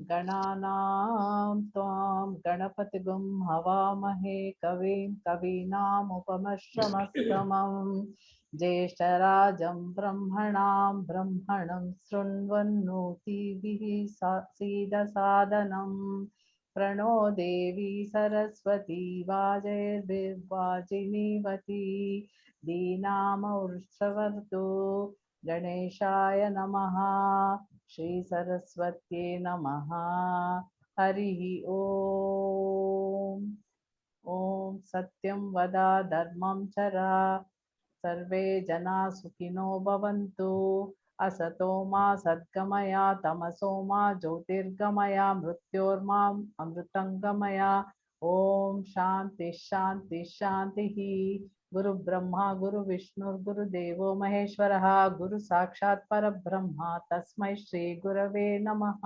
गणानां त्वां गणपतिगुं हवामहे कविं कवीनामुपमश्रमस्तमं ज्येष्ठराजं ब्रह्मणां ब्रह्मणं शृण्वन्नोतिभिः सीदसादनं प्रणो देवी सरस्वती वाजैर्वाजिनीवती दीनामौर्षवर्तु गणेशाय नमः। श्री सरस्वत्यै नमः। हरिः ओम। ओम सत्यं वद धर्मं चर सर्वे जना सुखिनो भवन्तु। असतो मा सद्गमय तमसो मा ज्योतिर्गमय मृत्योर्माम् अमृतंगमय। ओम शांति शांति शांतिः। गुरु ब्रह्मा गुरु विष्णु गुरुदेवो महेश्वरः गुरु साक्षात् परब्रह्म तस्मै श्री गुरवे नमः।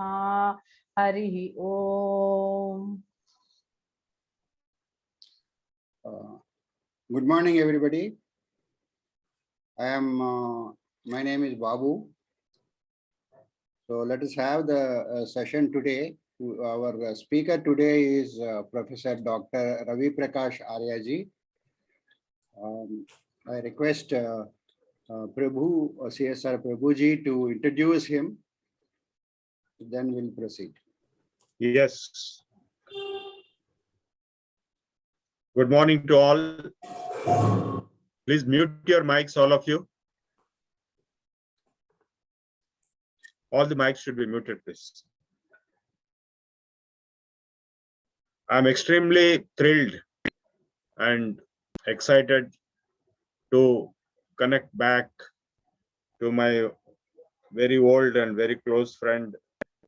हरिः ओम। Good morning, everybody. My name is Babu. So let us have the session today. Our speaker today is Professor Dr. Ravi Prakash Arya ji. I request CSR Prabhu ji to introduce him. Then we'll proceed. Yes. Good morning to all. Please mute your mics, all of you. All the mics should be muted, please. I'm extremely thrilled and excited to connect back to my very old and very close friend,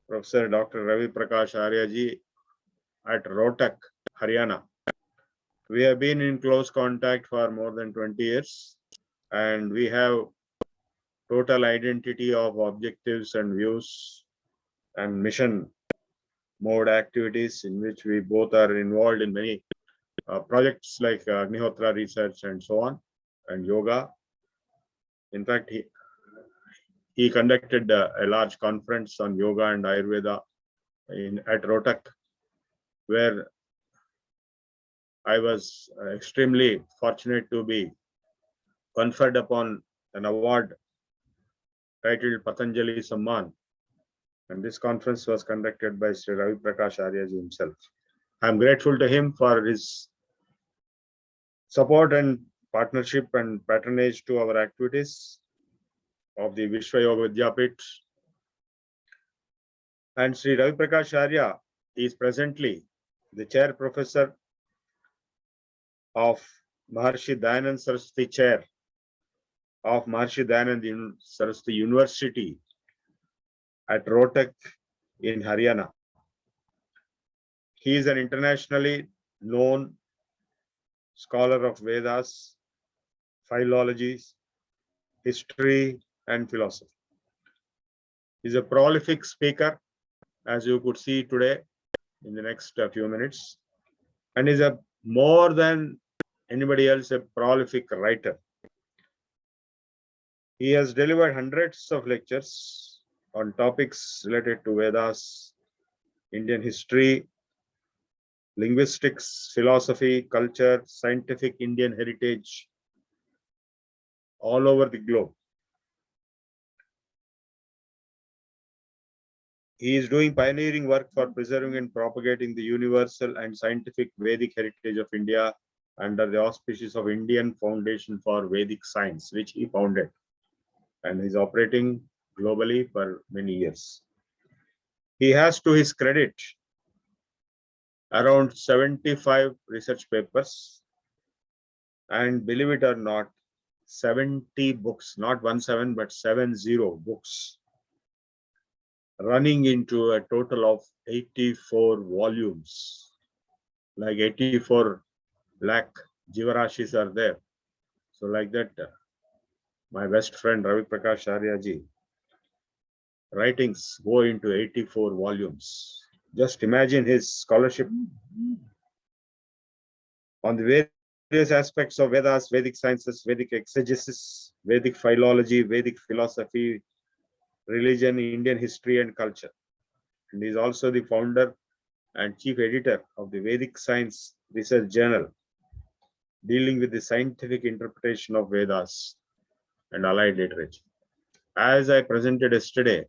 Professor Dr. Ravi Prakash Arya ji at Rohtak, Haryana. We have been in close contact for more than 20 years, and we have total identity of objectives and views and mission mode activities in which we both are involved in many projects like Agnihotra research and so on, and yoga. In fact, he conducted a large conference on yoga and Ayurveda at Rohtak, where I was extremely fortunate to be conferred upon an award titled Patanjali Samman, and this conference was conducted by Sri Ravi Prakash Arya ji himself. I am grateful to him for his support and partnership and patronage to our activities of the Vishwa Yoga Vidyapit. And Sri Ravi Prakash Arya is presently the chair professor of Maharshi Dayanand Saraswati Chair of Maharshi Dayanand Saraswati University at Rohtak in Haryana. He is an internationally known scholar of Vedas, philologies, history, and philosophy. He is a prolific speaker, as you could see today in the next few minutes, and is a more than anybody else a prolific writer. He has delivered hundreds of lectures on topics related to Vedas, Indian history, linguistics, philosophy, culture, scientific Indian heritage, all over the globe. He is doing pioneering work for preserving and propagating the universal and scientific Vedic heritage of India under the auspices of Indian Foundation for Vedic Science, which he founded, and is operating globally for many years. He has, to his credit, around 75 research papers, and believe it or not, 70 books, not 17, but 70 books, running into a total of 84 volumes, like 84 lakh Jivarashis are there. So like that, my best friend Ravi Prakash Arya ji writings go into 84 volumes. Just imagine his scholarship on the various aspects of Vedas, Vedic sciences, Vedic exegesis, Vedic philology, Vedic philosophy, religion, Indian history and culture. And he is also the founder and chief editor of the Vedic Science Research Journal, dealing with the scientific interpretation of Vedas and allied literature. As I presented yesterday,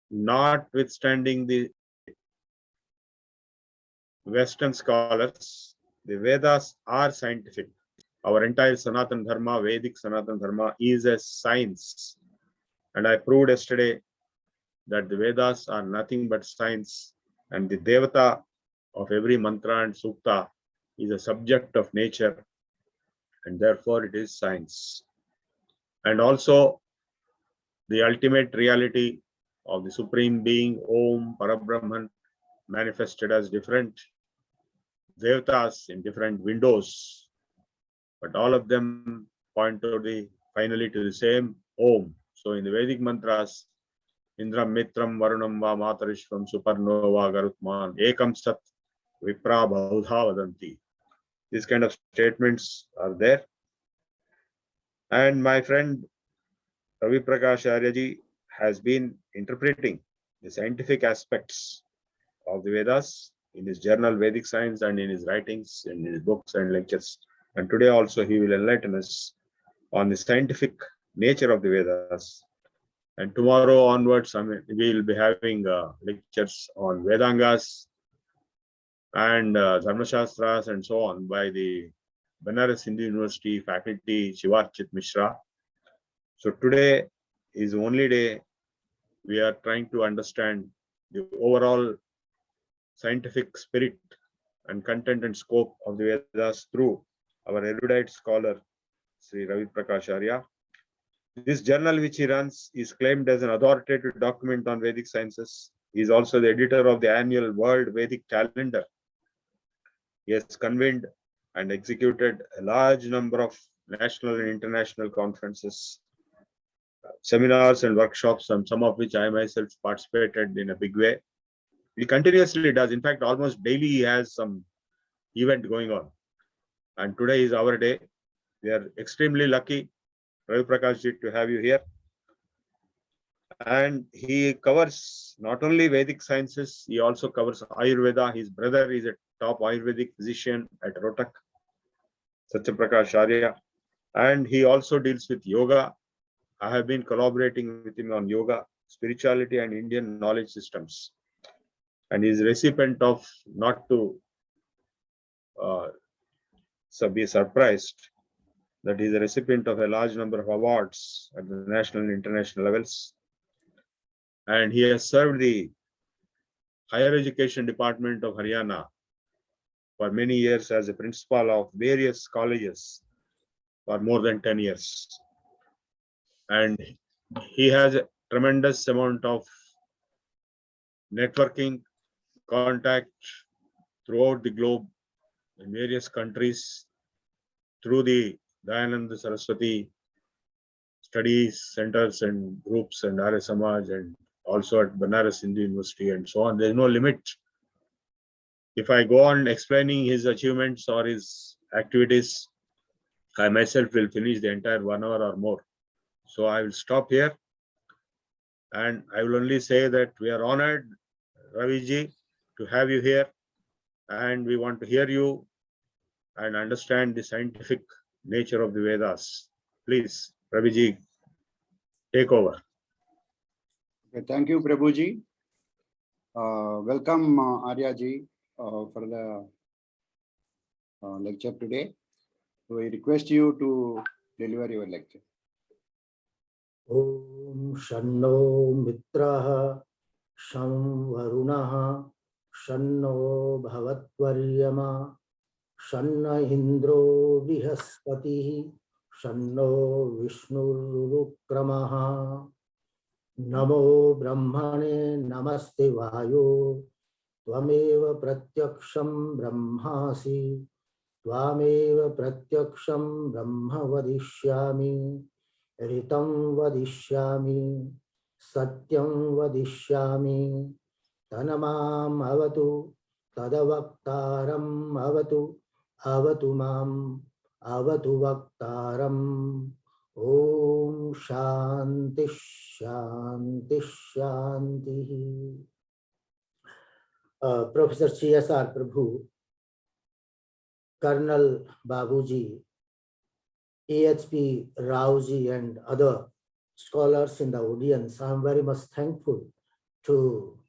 notwithstanding the Western scholars, the Vedas are scientific. Our entire Sanaatana Dharma, Vedic Sanaatana Dharma, is a science. And I proved yesterday that the Vedas are nothing but science, and the Devata of every mantra and sukta is a subject of nature, and therefore it is science. And also the ultimate reality of the Supreme Being, Om, Parabrahman, manifested as different Devatas in different windows, but all of them point to the finally to the same Om. So in the Vedic mantras, Indram Mitram Varunam Va Matarishvam Supernova Garutman Ekam Sat Vipra Baudha Vadanti. These kind of statements are there. And my friend Ravi Prakash Arya has been interpreting the scientific aspects of the Vedas in his journal Vedic Science and in his writings, in his books and lectures. And today also he will enlighten us on the scientific nature of the Vedas. And tomorrow onwards, we will be having lectures on Vedangas and Dharma Shastras and so on by the Banaras Hindu University faculty Shivarchit Mishra. So today is the only day we are trying to understand the overall scientific spirit and content and scope of the Vedas through our erudite scholar, Sri Ravi Prakash Arya. This journal which he runs is claimed as an authoritative document on Vedic sciences. He is also the editor of the annual World Vedic Calendar. He has convened and executed a large number of national and international conferences, seminars and workshops, and some of which I myself participated in a big way. He continuously does. In fact, almost daily he has some event going on. And today is our day. We are extremely lucky, Ravi Prakash ji, to have you here. And he covers not only Vedic sciences, he also covers Ayurveda. His brother is a top Ayurvedic physician at Rotak, Satya Prakash Arya. And he also deals with yoga. I have been collaborating with him on yoga, spirituality and Indian knowledge systems. And he is a recipient of, not to be surprised, that he is a recipient of a large number of awards at the national and international levels. And he has served the Higher Education Department of Haryana for many years as a principal of various colleges for more than 10 years. And he has a tremendous amount of networking, contact throughout the globe in various countries through the Dayananda Saraswati studies centers and groups and Arya Samaj, and also at Banaras Hindu University and so on. There is no limit. If I go on explaining his achievements or his activities, I myself will finish the entire 1 hour or more. So I will stop here, and I will only say that we are honored, Ravi ji, to have you here, and we want to hear you and understand the scientific nature of the Vedas. Please, Ravi ji, take over. Okay, thank you, Prabhuji. Welcome, Arya ji, for the lecture today. So I request you to deliver your lecture. Om Shanno Mitraha Sham Varunaha Shanno Bhavatvaryama Shanna Indro Brihaspati Shanno Vishnurukramaha Namo Brahmane Namaste Vayo Tvameva Pratyaksham Brahmasi Tvameva Pratyaksham Brahma Vadishyami Ritam Vadishyami Satyam Vadishyami tanamam avatu, tadavaktaram avatu, avatu mam, avatu vaktaram. Om Shanti Shanti Shanti. Professor C.S.R. Prabhu, Colonel Babuji, AHP Raoji and other scholars in the audience, I am very much thankful to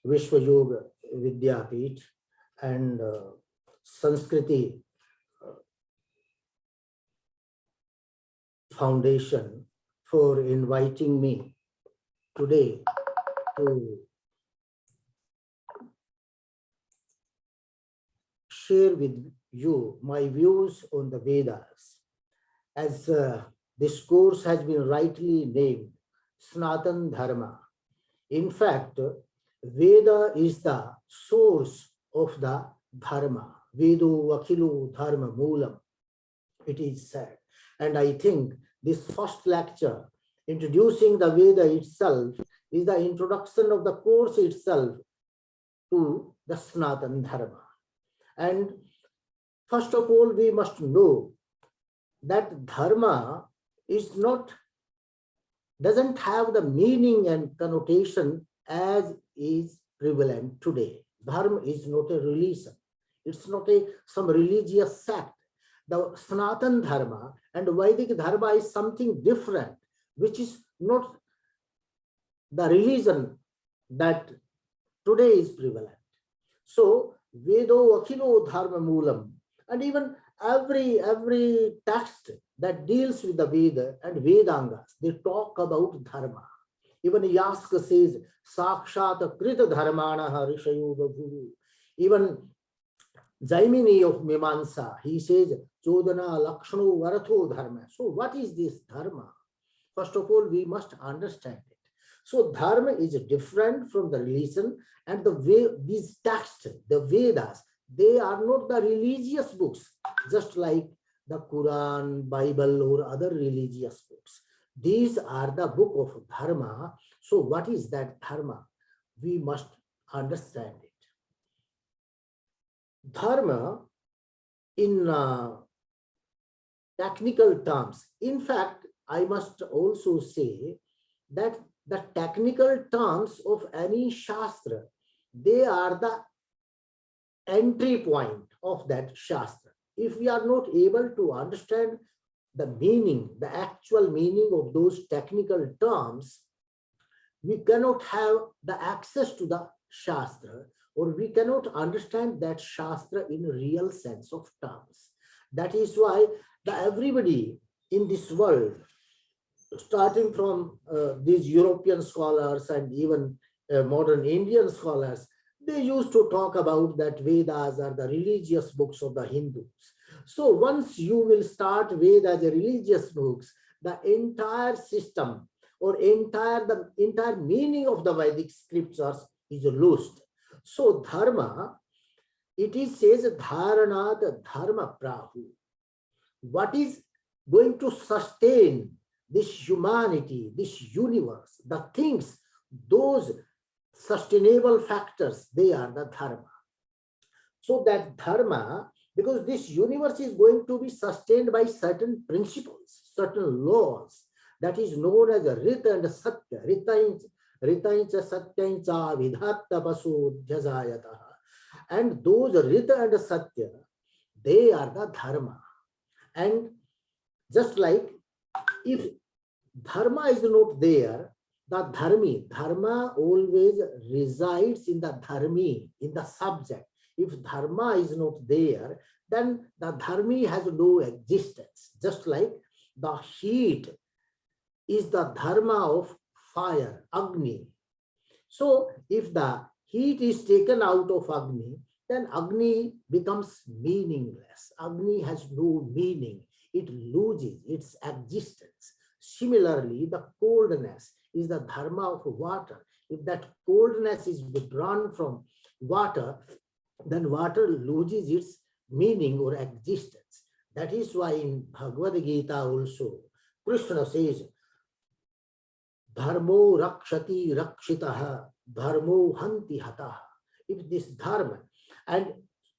Vishwa Yoga Vidyapeeth and Sanskriti Foundation for inviting me today to share with you my views on the Vedas. As this course has been rightly named, Sanaatana Dharma. In fact, Veda is the source of the Dharma. Vedo Vakilo Dharma Moolam, it is said. And I think this first lecture, introducing the Veda itself, is the introduction of the course itself to the Sanaatana Dharma. And first of all, we must know that Dharma is not, doesn't have the meaning and connotation as is prevalent today. Dharma is not a religion. It's not some religious sect. The Sanaatana Dharma and Vedic Dharma is something different, which is not the religion that today is prevalent. So, Vedo Akilo Dharma Moolam, and even every text that deals with the Veda and Vedangas, they talk about Dharma. Even Yaska says, Sakshat Krita Dharmana Rishayo Guru. Even Jaimini of Mimansa, he says, Chodana Lakshano Varatho Dharma. So what is this Dharma? First of all, we must understand it. So Dharma is different from the religion, and the way these texts, the Vedas, they are not the religious books, just like the Quran, Bible, or other religious books. These are the book of Dharma. So what is that Dharma? We must understand it. Dharma in technical terms, in fact, I must also say that the technical terms of any Shastra, they are the entry point of that Shastra. If we are not able to understand the meaning, the actual meaning of those technical terms, we cannot have the access to the Shastra, or we cannot understand that Shastra in real sense of terms. That is why everybody in this world, starting from these European scholars and even modern Indian scholars, they used to talk about that Vedas are the religious books of the Hindus. So once you will start Vedas, the religious books, the entire system or the entire meaning of the Vedic scriptures is lost. So Dharma, it is says Dharanat Dharma Prahu. What is going to sustain this humanity, this universe, the things, those sustainable factors, they are the Dharma. So that Dharma, because this universe is going to be sustained by certain principles, certain laws, that is known as Rita and Satya. Ritaincha Satyaincha Vidhatta Pasu Dhyazayataha. And those Rita and Satya, they are the Dharma. And just like if Dharma is not there, the Dharma always resides in the Dharmi, in the subject. If Dharma is not there, then the Dharmi has no existence. Just like the heat is the Dharma of fire, Agni. So if the heat is taken out of Agni, then Agni becomes meaningless. Agni has no meaning. It loses its existence. Similarly, the coldness is the Dharma of water. If that coldness is withdrawn from water, then water loses its meaning or existence. That is why in Bhagavad Gita also, Krishna says, Dharmo rakshati rakshitaha. dharmo hanti hataha. If this dharma, and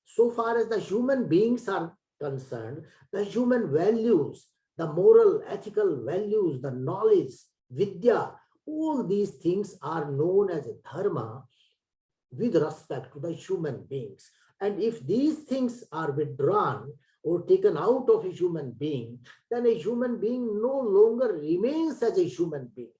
so far as the human beings are concerned, the human values, the moral, ethical values, the knowledge, vidya, all these things are known as dharma with respect to the human beings. And if these things are withdrawn or taken out of a human being, then a human being no longer remains as a human being.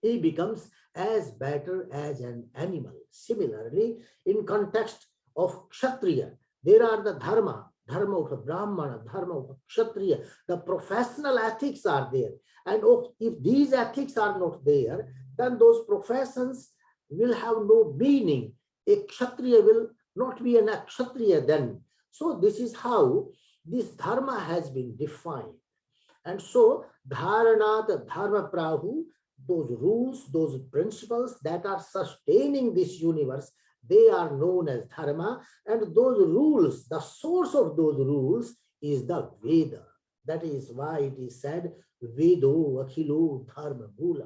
He becomes as better as an animal. Similarly, in context of Kshatriya, there are the dharma of a Brahmana, dharma of a Kshatriya. The professional ethics are there. And if these ethics are not there, then those professions will have no meaning. A Kshatriya will not be an Kshatriya then. So this is how this dharma has been defined. And so Dharanat Dharma Prahu, those rules, those principles that are sustaining this universe, they are known as dharma. And those rules, the source of those rules is the Veda. That is why it is said, Vedo Akhilo Dharma Mula.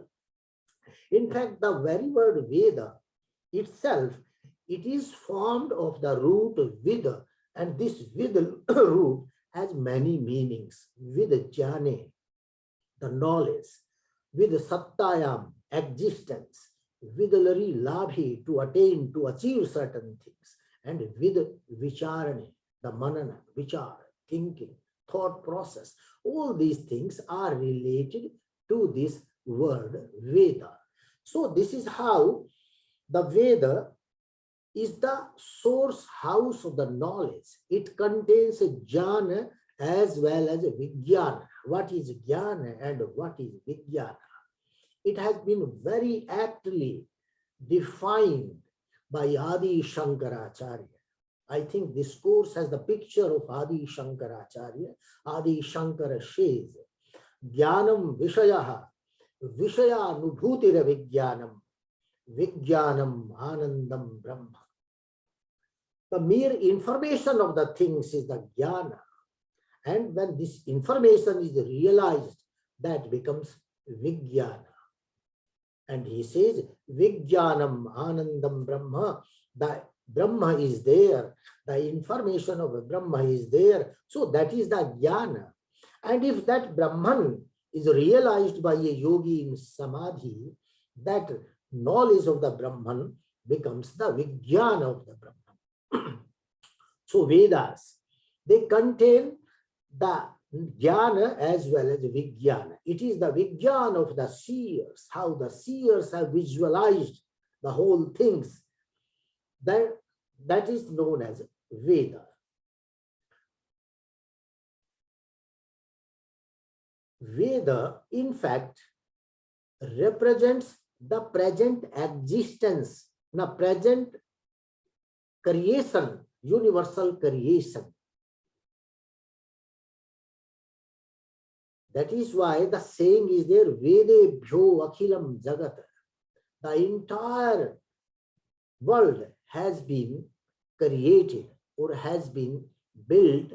In fact, the very word Veda itself, it is formed of the root Vida, and this Vida root has many meanings. Vida Jane, the knowledge, Vida Sattayam, existence, Vidalari Labhi, to attain, to achieve certain things, and Vida Vicharane, the Manana, Vichar, thinking, thought process. All these things are related to this word Veda. So this is how the Veda is the source house of the knowledge. It contains a jnana as well as a vijnana. What is jnana and what is vijnana? It has been very aptly defined by Adi Shankaracharya. I think this course has the picture of Adi Shankaracharya. Adi Shankara says, Jnanam Vishayaha, Vishaya Nubhutira Vijnanam, Vijnanam Anandam Brahma. The mere information of the things is the jnana. And when this information is realized, that becomes vijnana. And he says, Vijnanam Anandam Brahma. The Brahma is there. The information of Brahma is there. So that is the jnana. And if that Brahman is realized by a yogi in samadhi, that knowledge of the Brahman becomes the Vijnana of the Brahman. So Vedas, they contain the Jnana as well as Vijnana. It is the Vijnana of the seers, how the seers have visualized the whole things. That is known as Veda. Veda, in fact, represents the present existence, the present creation, universal creation. That is why the saying is there, Vedebhyo Akhilam Jagat. The entire world has been created or has been built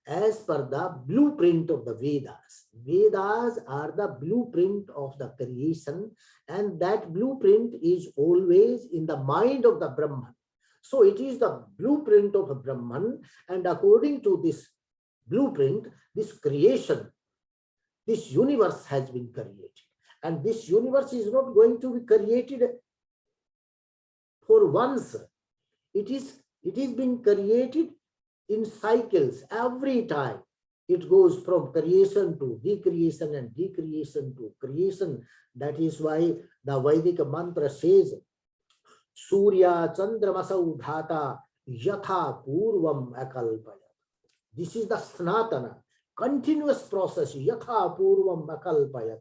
as per the blueprint of the Vedas. Vedas are the blueprint of the creation, and that blueprint is always in the mind of the Brahman. So it is the blueprint of a Brahman, and according to this blueprint, this creation, this universe has been created. And this universe is not going to be created for once. It is being created in cycles. Every time it goes from creation to decreation and decreation to creation. That is why the Vedic mantra says, Surya Chandramasau Dhata Yatha Purvam Akalpaya. This is the Sanaatana, continuous process, Yatha Purvam Akalpayat.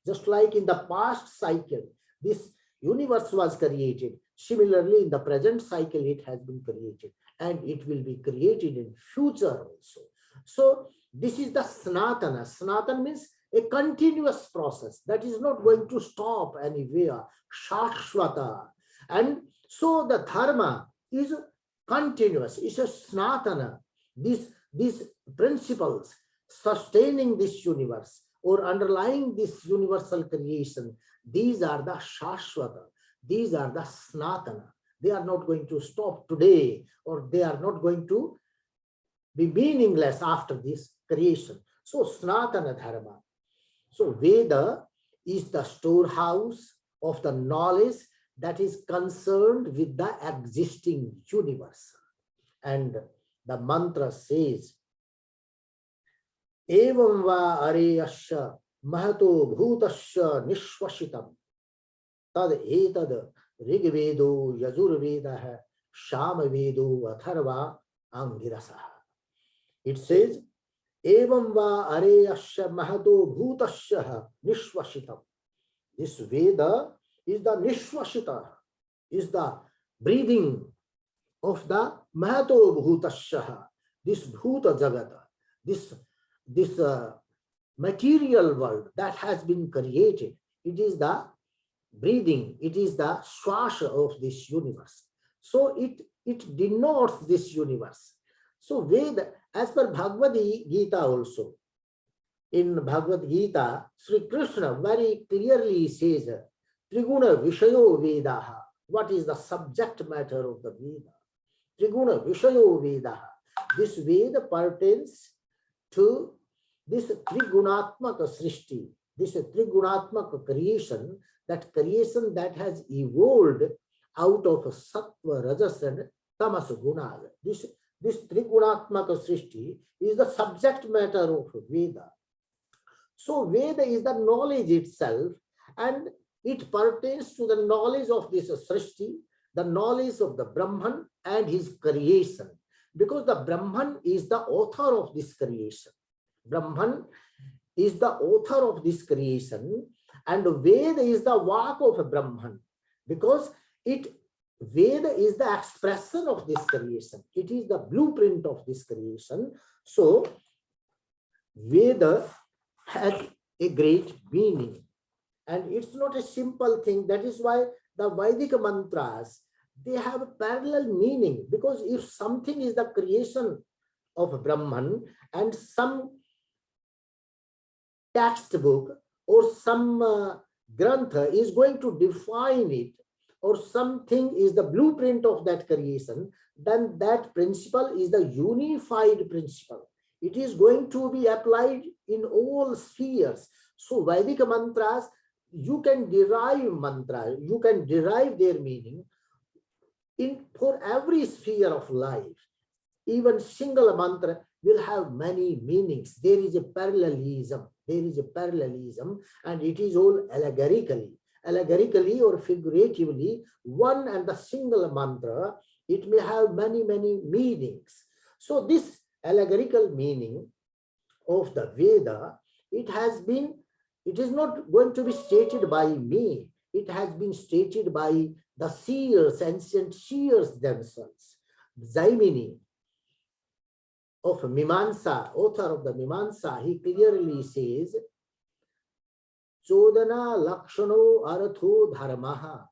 Just like in the past cycle, this universe was created. Similarly, in the present cycle, it has been created, and it will be created in future also. So this is the Sanaatana. Sanaatana means a continuous process that is not going to stop anywhere. Shashvata. And so the Dharma is continuous. It's a Sanaatana. These principles sustaining this universe or underlying this universal creation, these are the Shashvata. These are the Sanaatana. They are not going to stop today, or they are not going to be meaningless after this creation. So Sanaatana Dharma. So Veda is the storehouse of the knowledge that is concerned with the existing universe. And the mantra says, Evam va areyasya mahato bhutasya nishvashitam tad etad Rigvedo Yajurvedaha Shamavedo Atharva Angirasaha. It says, Evam va areyasya mahato bhutasya nishvashitam. This Veda is the nishvashita, is the breathing of the mahato bhutasya, this bhuta jagata, this material world that has been created. It is the breathing, it is the swasha of this universe. So it denotes this universe. So Veda, as per Bhagavad Gita also, in Bhagavad Gita, Sri Krishna very clearly says, Triguna Vishayo Vedaha. What is the subject matter of the Veda? Triguna Vishayo Vedaha. This Veda pertains to this Trigunatmaka Srishti, this Trigunatmaka creation, that creation that has evolved out of Sattva, Rajas and Tamas Gunas. This Trigunatmaka Srishti is the subject matter of Veda. So Veda is the knowledge itself, and it pertains to the knowledge of this Srishti, the knowledge of the Brahman and his creation, because the Brahman is the author of this creation. Brahman is the author of this creation, and Veda is the work of Brahman, because Veda is the expression of this creation. It is the blueprint of this creation. So Veda has a great meaning, and it's not a simple thing. That is why the Vedic mantras, they have a parallel meaning, because if something is the creation of Brahman and some textbook or some grantha is going to define it, or something is the blueprint of that creation, then that principle is the unified principle. It is going to be applied in all spheres. So Vedic mantras, you can derive their meaning for every sphere of life. Even single mantra will have many meanings. There is a parallelism. And it is all allegorically or figuratively. One and the single mantra, it may have many meanings. So this allegorical meaning of the Veda, it is not going to be stated by me. It has been stated by the seers, ancient seers themselves. Zaimini of Mimamsa, author of the Mimamsa, he clearly says, Chodana Lakshano Aratho Dharmaha.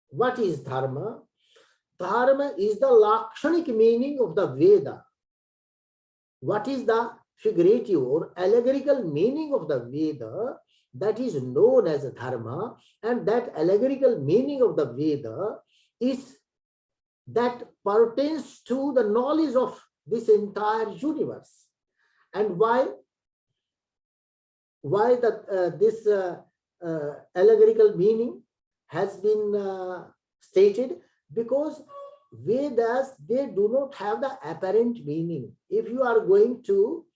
What is Dharma? Dharma is the Lakshanic meaning of the Veda. What is the figurative or allegorical meaning of the Veda? That is known as Dharma, and that allegorical meaning of the Veda is that pertains to the knowledge of this entire universe. And why this allegorical meaning has been stated? Because Vedas, they do not have the apparent meaning. If you are going to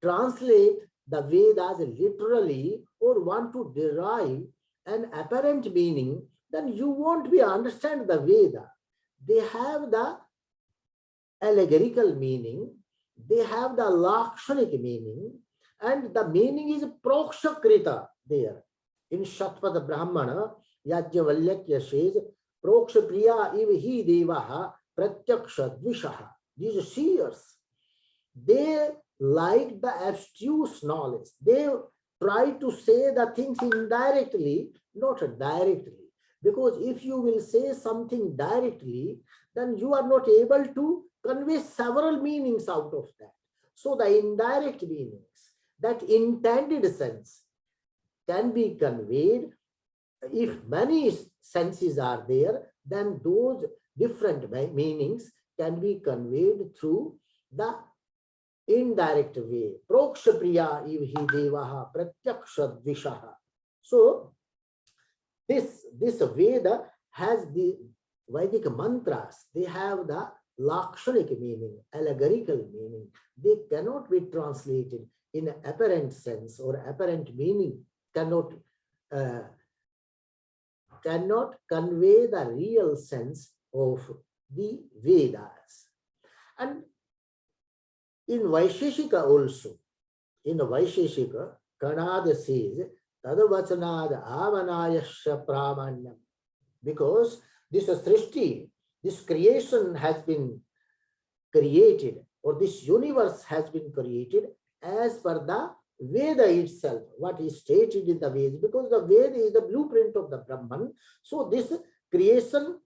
translate the Vedas literally or want to derive an apparent meaning, then you won't be understand the Veda. They have the allegorical meaning, they have the lakshanic meaning, and the meaning is prokshakrita there. In Shatpada Brahmana, Yajnavalkya says, Proksha Priya iva hi devaha pratyaksha dvishaha. These seers, they like the abstruse knowledge. They try to say the things indirectly, not directly. Because if you will say something directly, then you are not able to convey several meanings out of that. So the indirect meanings, that intended sense, can be conveyed if many senses are there, then those different meanings can be conveyed through the indirect way. Proksha priya ivhi devaha pratyaksha dvishaha. So this Veda has the Vedic mantras. They have the lakshanic meaning, allegorical meaning. They cannot be translated in an apparent sense or apparent meaning. Cannot convey the real sense of the Vedas. And in Vaisheshika also, in Vaisheshika, Kanada says, Tadavachanad avanayasya pramanyam. Because this srishti, this creation has been created, or this universe has been created as per the Veda itself, what is stated in the Vedas, because the Veda is the blueprint of the Brahman. So this creation,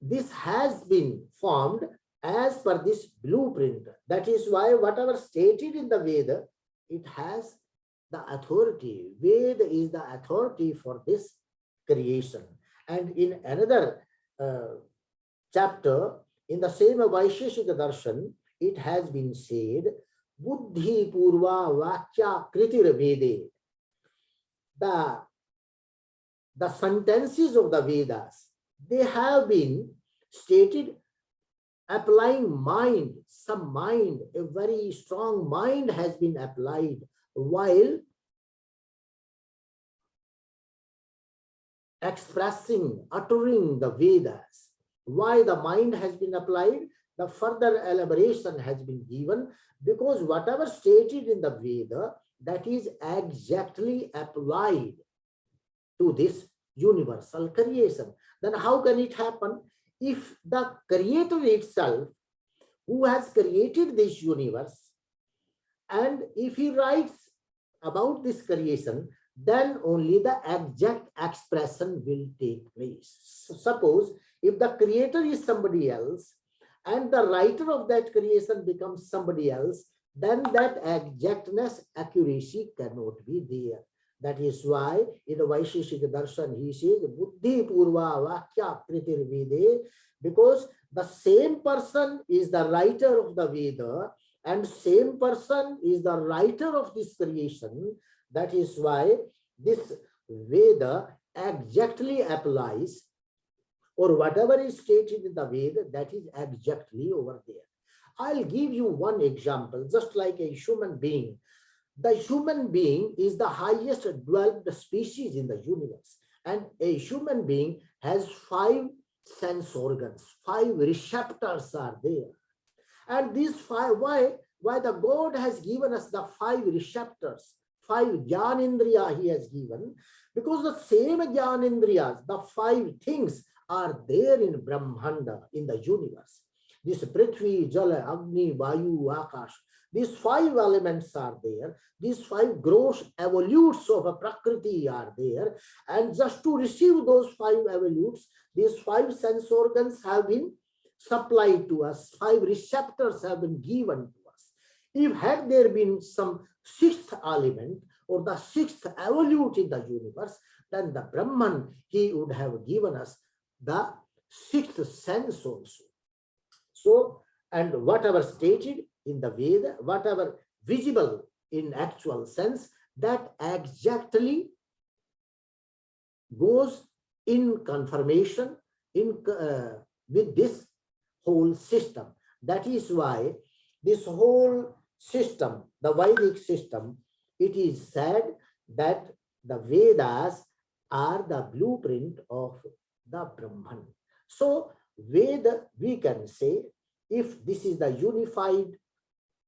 this has been formed as per this blueprint. That is why whatever stated in the Veda, it has the authority. Veda is the authority for this creation. And in another chapter, in the same Vaisheshika Darshan, it has been said, Buddhi Purva Vakya Kritir Vede. The sentences of the Vedas, they have been stated applying mind, some mind, a very strong mind has been applied while expressing, uttering the Vedas. Why the mind has been applied? The further elaboration has been given, because whatever stated in the Veda, that is exactly applied to this universal creation. Then how can it happen? If the creator itself, who has created this universe, and if he writes about this creation, then only the exact expression will take place. So suppose if the creator is somebody else and the writer of that creation becomes somebody else, then that exactness, accuracy cannot be there. That is why in the Vaisheshika Darshan he says, Buddhi Purva Vakya Kritir Vede, because the same person is the writer of the Veda and same person is the writer of this creation. That is why this Veda exactly applies, or whatever is stated in the Veda, that is exactly over there. I'll give you one example, just like a human being. The human being is the highest developed species in the universe. And a human being has 5 sense organs, 5 receptors are there. And these 5, why the God has given us the 5 receptors, 5 Jnanendriya he has given, because the same Jnanendriyas, the 5 things are there in Brahmanda, in the universe. This Prithvi, Jala, Agni, Vayu, Akash, these 5 elements are there. These 5 gross evolutes of a Prakriti are there. And just to receive those 5 evolutes, these 5 sense organs have been supplied to us. 5 receptors have been given to us. If had there been some 6th element or the 6th evolute in the universe, then the Brahman, he would have given us the 6th sense also. So, and whatever stated in the Veda, whatever visible in actual sense, that exactly goes in confirmation with this whole system. That is why this whole system, the Vedic system, it is said that the Vedas are the blueprint of the Brahman. So Veda, we can say, if this is the unified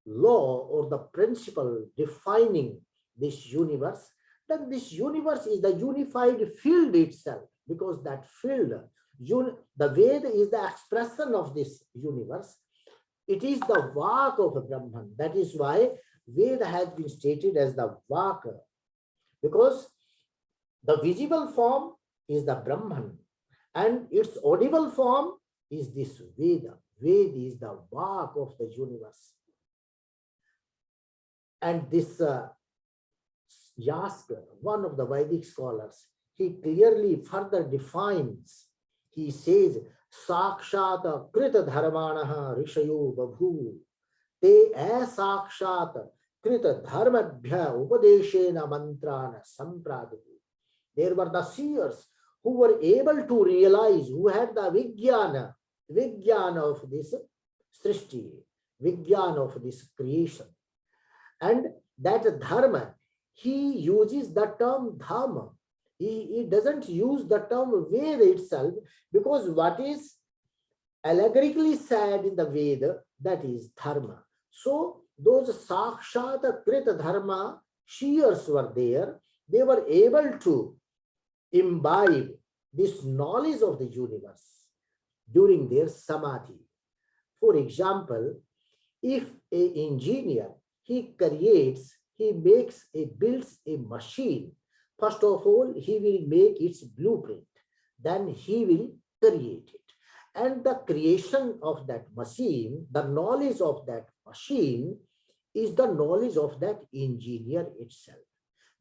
law or the principle defining this universe, then this universe is the unified field itself, because that field, the Veda is the expression of this universe. It is the Vak of Brahman. That is why Veda has been stated as the Vak, because the visible form is the Brahman and its audible form is this Veda. Veda is the Vak of the universe. And this Yaska, one of the Vedic scholars, he clearly further defines. He says, Sakshata Krita Dharmanaha Rishayo Babhu Te Sakshata Krita Dharmabhya Upadeshena Mantrana Sampradhu. There were the seers who were able to realize, who had the Vijnana of this Srishti, Vijnana of this creation. And that Dharma, he uses the term Dharma. He doesn't use the term Veda itself, because what is allegorically said in the Veda, that is Dharma. So those Sakshata Krita Dharma seers were there. They were able to imbibe this knowledge of the universe during their samadhi. For example, if an engineer, he builds a machine, first of all, he will make its blueprint, then he will create it. And the creation of that machine, the knowledge of that machine is the knowledge of that engineer itself.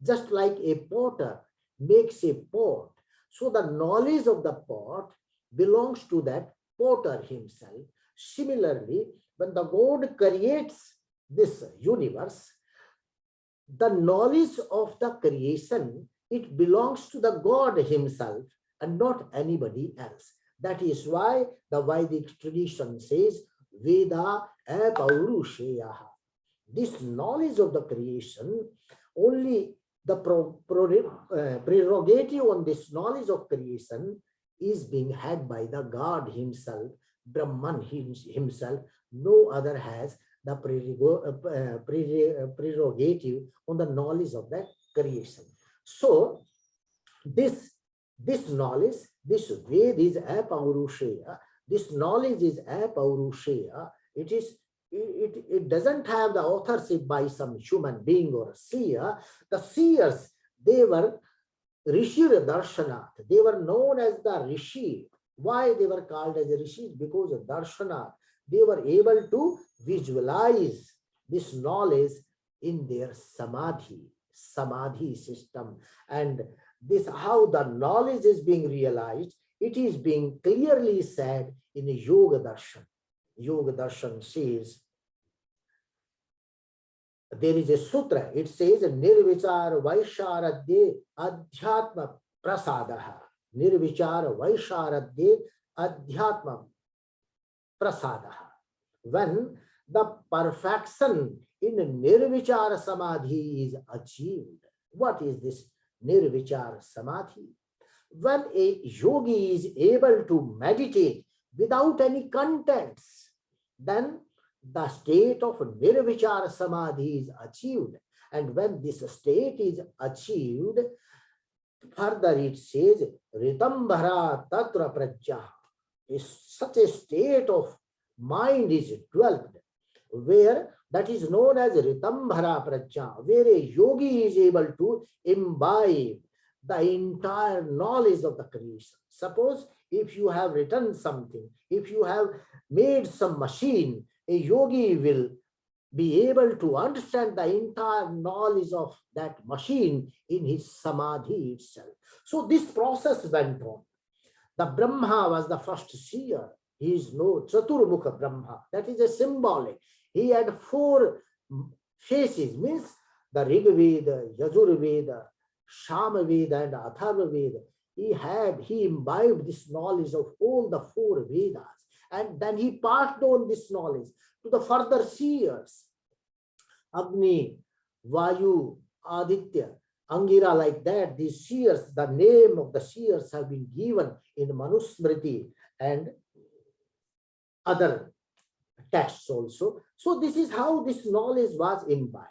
Just like a potter makes a pot, so the knowledge of the pot belongs to that potter himself. Similarly, when the God creates this universe, the knowledge of the creation, it belongs to the God himself and not anybody else. That is why the Vedic tradition says, Veda apaurushaya. This knowledge of the creation, only the prerogative on this knowledge of creation is being had by the God himself, Brahman himself. No other has the prerogative on the knowledge of that creation. So this knowledge, this Ved is apaurushaya. This knowledge is apaurushaya. It doesn't have the authorship by some human being or a seer. The seers, they were Rishi Darshanat. They were known as the Rishi. Why they were called as Rishis? Because of Darshanat. They were able to visualize this knowledge in their samadhi system. And this, how the knowledge is being realized, it is being clearly said in Yoga Darshan. Yoga Darshan says, there is a sutra, it says, Nirvichara Vaisharadye Adhyatma Prasadaha. Nirvichara Vaisharadye Adhyatma Prasadaha. When the perfection in Nirvichara Samadhi is achieved. What is this Nirvichara Samadhi? When a yogi is able to meditate without any contents, then the state of Nirvichara Samadhi is achieved. And when this state is achieved, further it says, Ritambhara Tatra Prajya. Such a state of mind is developed, where that is known as Ritambhara Prajya, where a yogi is able to imbibe the entire knowledge of the creation. Suppose if you have written something, if you have made some machine, a yogi will be able to understand the entire knowledge of that machine in his samadhi itself. So this process went on. The Brahma was the first seer. He is no Chaturmukha Brahma. That is a symbolic. He had 4 faces, means the Rigveda, Yajurveda, Samaveda, and Atharva Veda. He imbibed this knowledge of all the 4 Vedas. And then he passed on this knowledge to the further seers. Agni, Vayu, Aditya, Angira, like that. These seers, the name of the seers have been given in Manusmriti and other texts also. So this is how this knowledge was imbibed.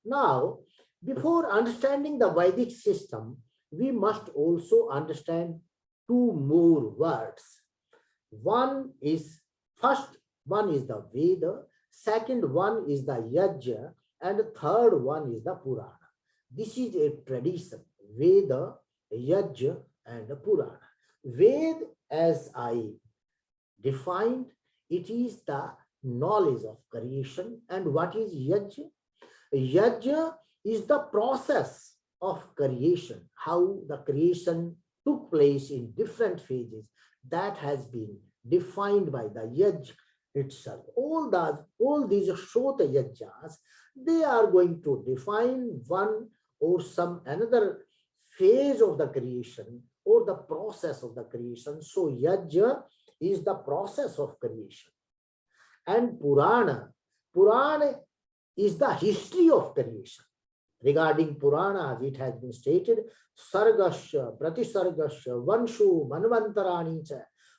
Now, before understanding the Vedic system, we must also understand 2 more words. First one is the Veda, second one is the Yajna, and the third one is the Purana. This is a tradition, Veda, Yajna, and Purana. Ved, as I defined, it is the knowledge of creation. And what is Yajna? Yajna is the process of creation, how the creation took place in different phases. That has been defined by the yaj itself. All these Shota yajnas, they are going to define one or some another phase of the creation or the process of the creation. So yajna is the process of creation. And Purana is the history of creation. Regarding Puranas, it has been stated, Sargasya, Pratisargasya, Vanshu, Manvantarani cha,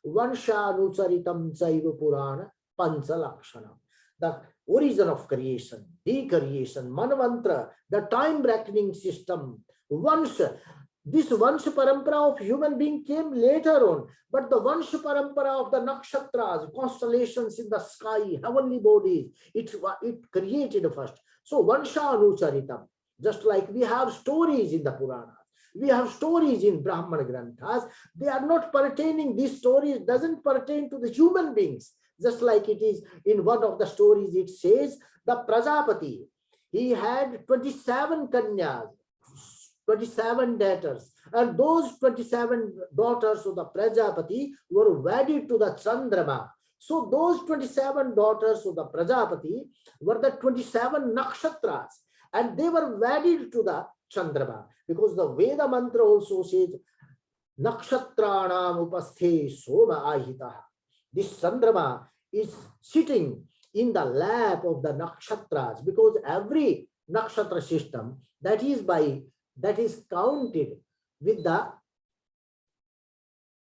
Vanshanucharitam Chaiva Purana, Panchalakshanam. The origin of creation, decreation, Manvantra, the time reckoning system, Vansha. This Vansha Parampara of human being came later on, but the Vansha Parampara of the nakshatras, constellations in the sky, heavenly bodies, it created first. So Vanshanucharitam, just like we have stories in the Puranas, we have stories in Brahmana Granthas, they are not pertaining, these stories doesn't pertain to the human beings. Just like it is in one of the stories, it says the Prajapati, he had 27 kanyas, 27 daughters, and those 27 daughters of the Prajapati were wedded to the Chandrama. So those 27 daughters of the Prajapati were the 27 nakshatras, and they were wedded to the Chandrama, because the Veda mantra also says nakshatranam upasthe soma ahitaha. This Chandrama is sitting in the lap of the nakshatras, because every nakshatra system that is counted with the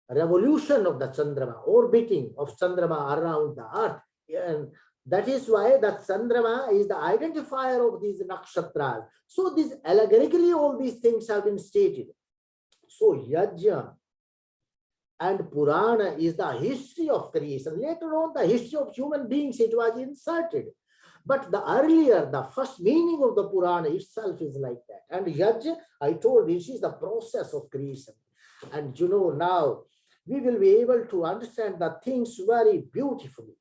revolution of the Chandrama, orbiting of Chandrama around the earth. And that is why the Chandrama is the identifier of these nakshatras. So this allegorically all these things have been stated. So Yajna and Purana is the history of creation. Later on, the history of human beings, it was inserted. But the earlier, the first meaning of the Purana itself is like that. And Yajna, I told you, is the process of creation. And you know, now we will be able to understand the things very beautifully.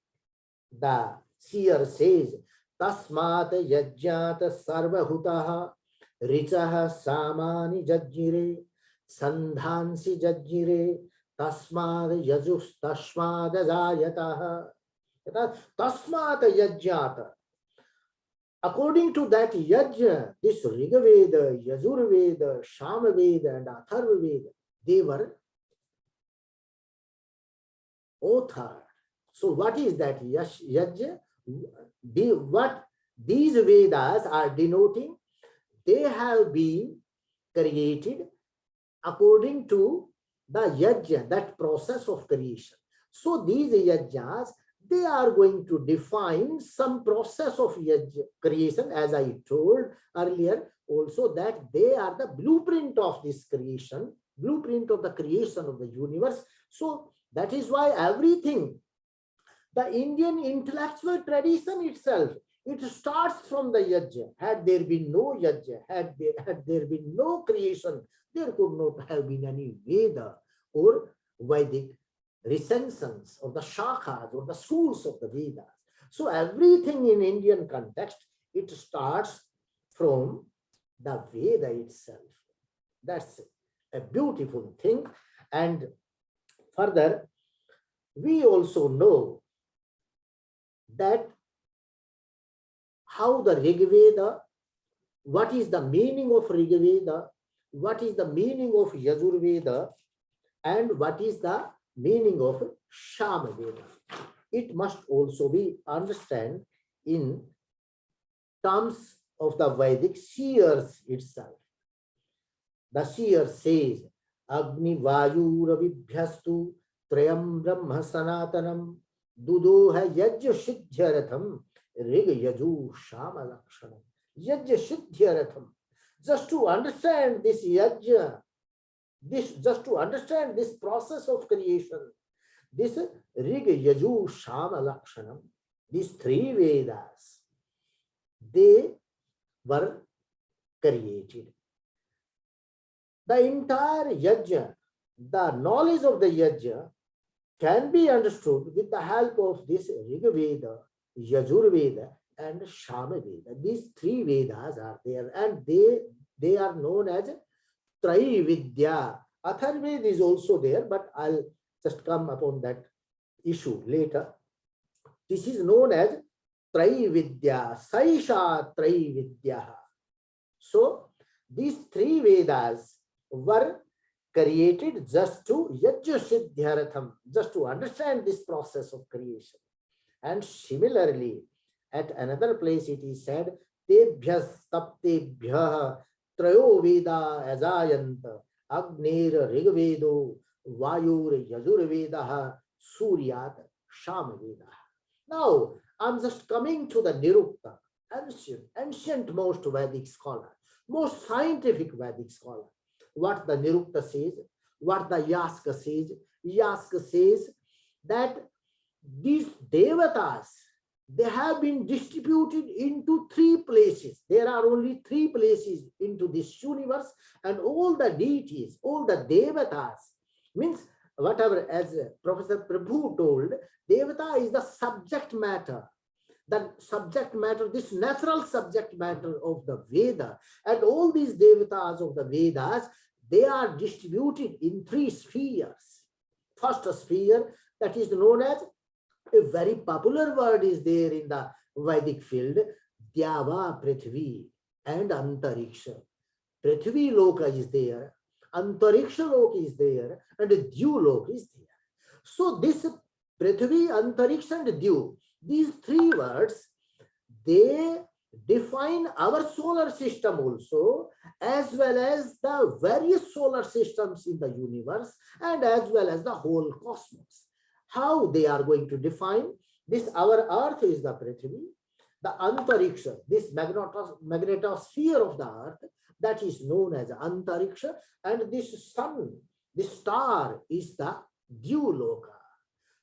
The seer says, Tasmat yajjata sarvahutaha richaha samani jajjire sandhansi jajjire tasmad yajus tasmad jayataha. Tasmat yajjata. According to that yajna, this Rigveda, Yajurveda, Samaveda, and Atharvaveda, they were authored. So what is that yajna? What these Vedas are denoting, they have been created according to the yajna, that process of creation. So these yajnas, they are going to define some process of creation, as I told earlier also, that they are the blueprint of this creation, blueprint of the creation of the universe. So that is why everything, the Indian intellectual tradition itself, it starts from the yajna. Had there been no yajna, had there been no creation, there could not have been any Veda or Vedic recensions or the shakhas or the schools of the Vedas. So everything in Indian context, it starts from the Veda itself. That's a beautiful thing. And further, we also know that how the Rigveda, what is the meaning of Rigveda, what is the meaning of Yajurveda, and what is the meaning of Samaveda. It must also be understood in terms of the Vedic seers itself. The seer says, Agni Vayu Ravibhyastu Trayam Brahma Sanatanam Dudoha Yajya Siddhyaratham Rig Yaju Shama Lakshanam. Yajya Siddhyaratham. Just to understand this Yajya, just to understand this process of creation, this Rig Yaju Shama Lakshanam, these three Vedas, they were created. The entire Yajna, the knowledge of the Yajna can be understood with the help of this Rigveda, Yajurveda, and Samaveda. These three Vedas are there, and they are known as Traividya Atharvaveda is also there, but I'll just come upon that issue later. This is known as Traividya, Saisha Traividya. So these three Vedas were created just to Yajna Siddhyaratham, just to understand this process of creation. And similarly, at another place it is said, Tebhyas taptebhyah trayo Veda ajayanta Agner Rigvedo Vayur Yajurvedaha Suryat Shamaveda. Now, I'm just coming to the Nirukta, ancient most Vedic scholar, most scientific Vedic scholar. What the Nirukta says, what the Yaska says. Yaska says that these devatas, they have been distributed into three places. There are only three places into this universe, and all the deities, all the devatas, means whatever, as Professor Prabhu told, devata is the subject matter. The subject matter, this natural subject matter of the Veda, and all these devatas of the Vedas, they are distributed in three spheres. First sphere, that is known as, a very popular word is there in the Vedic field, Dyava Prithvi and Antariksha. Prithvi Loka is there, Antariksha Loka is there, and Dyu Loka is there. So this Prithvi, Antariksha and Dyu, these three words, they define our solar system also, as well as the various solar systems in the universe, and as well as the whole cosmos. How they are going to define this? Our earth is the Prithvi, the Antariksha, this magnetosphere of the earth, that is known as Antariksha, and this sun, this star is the Dyuloka.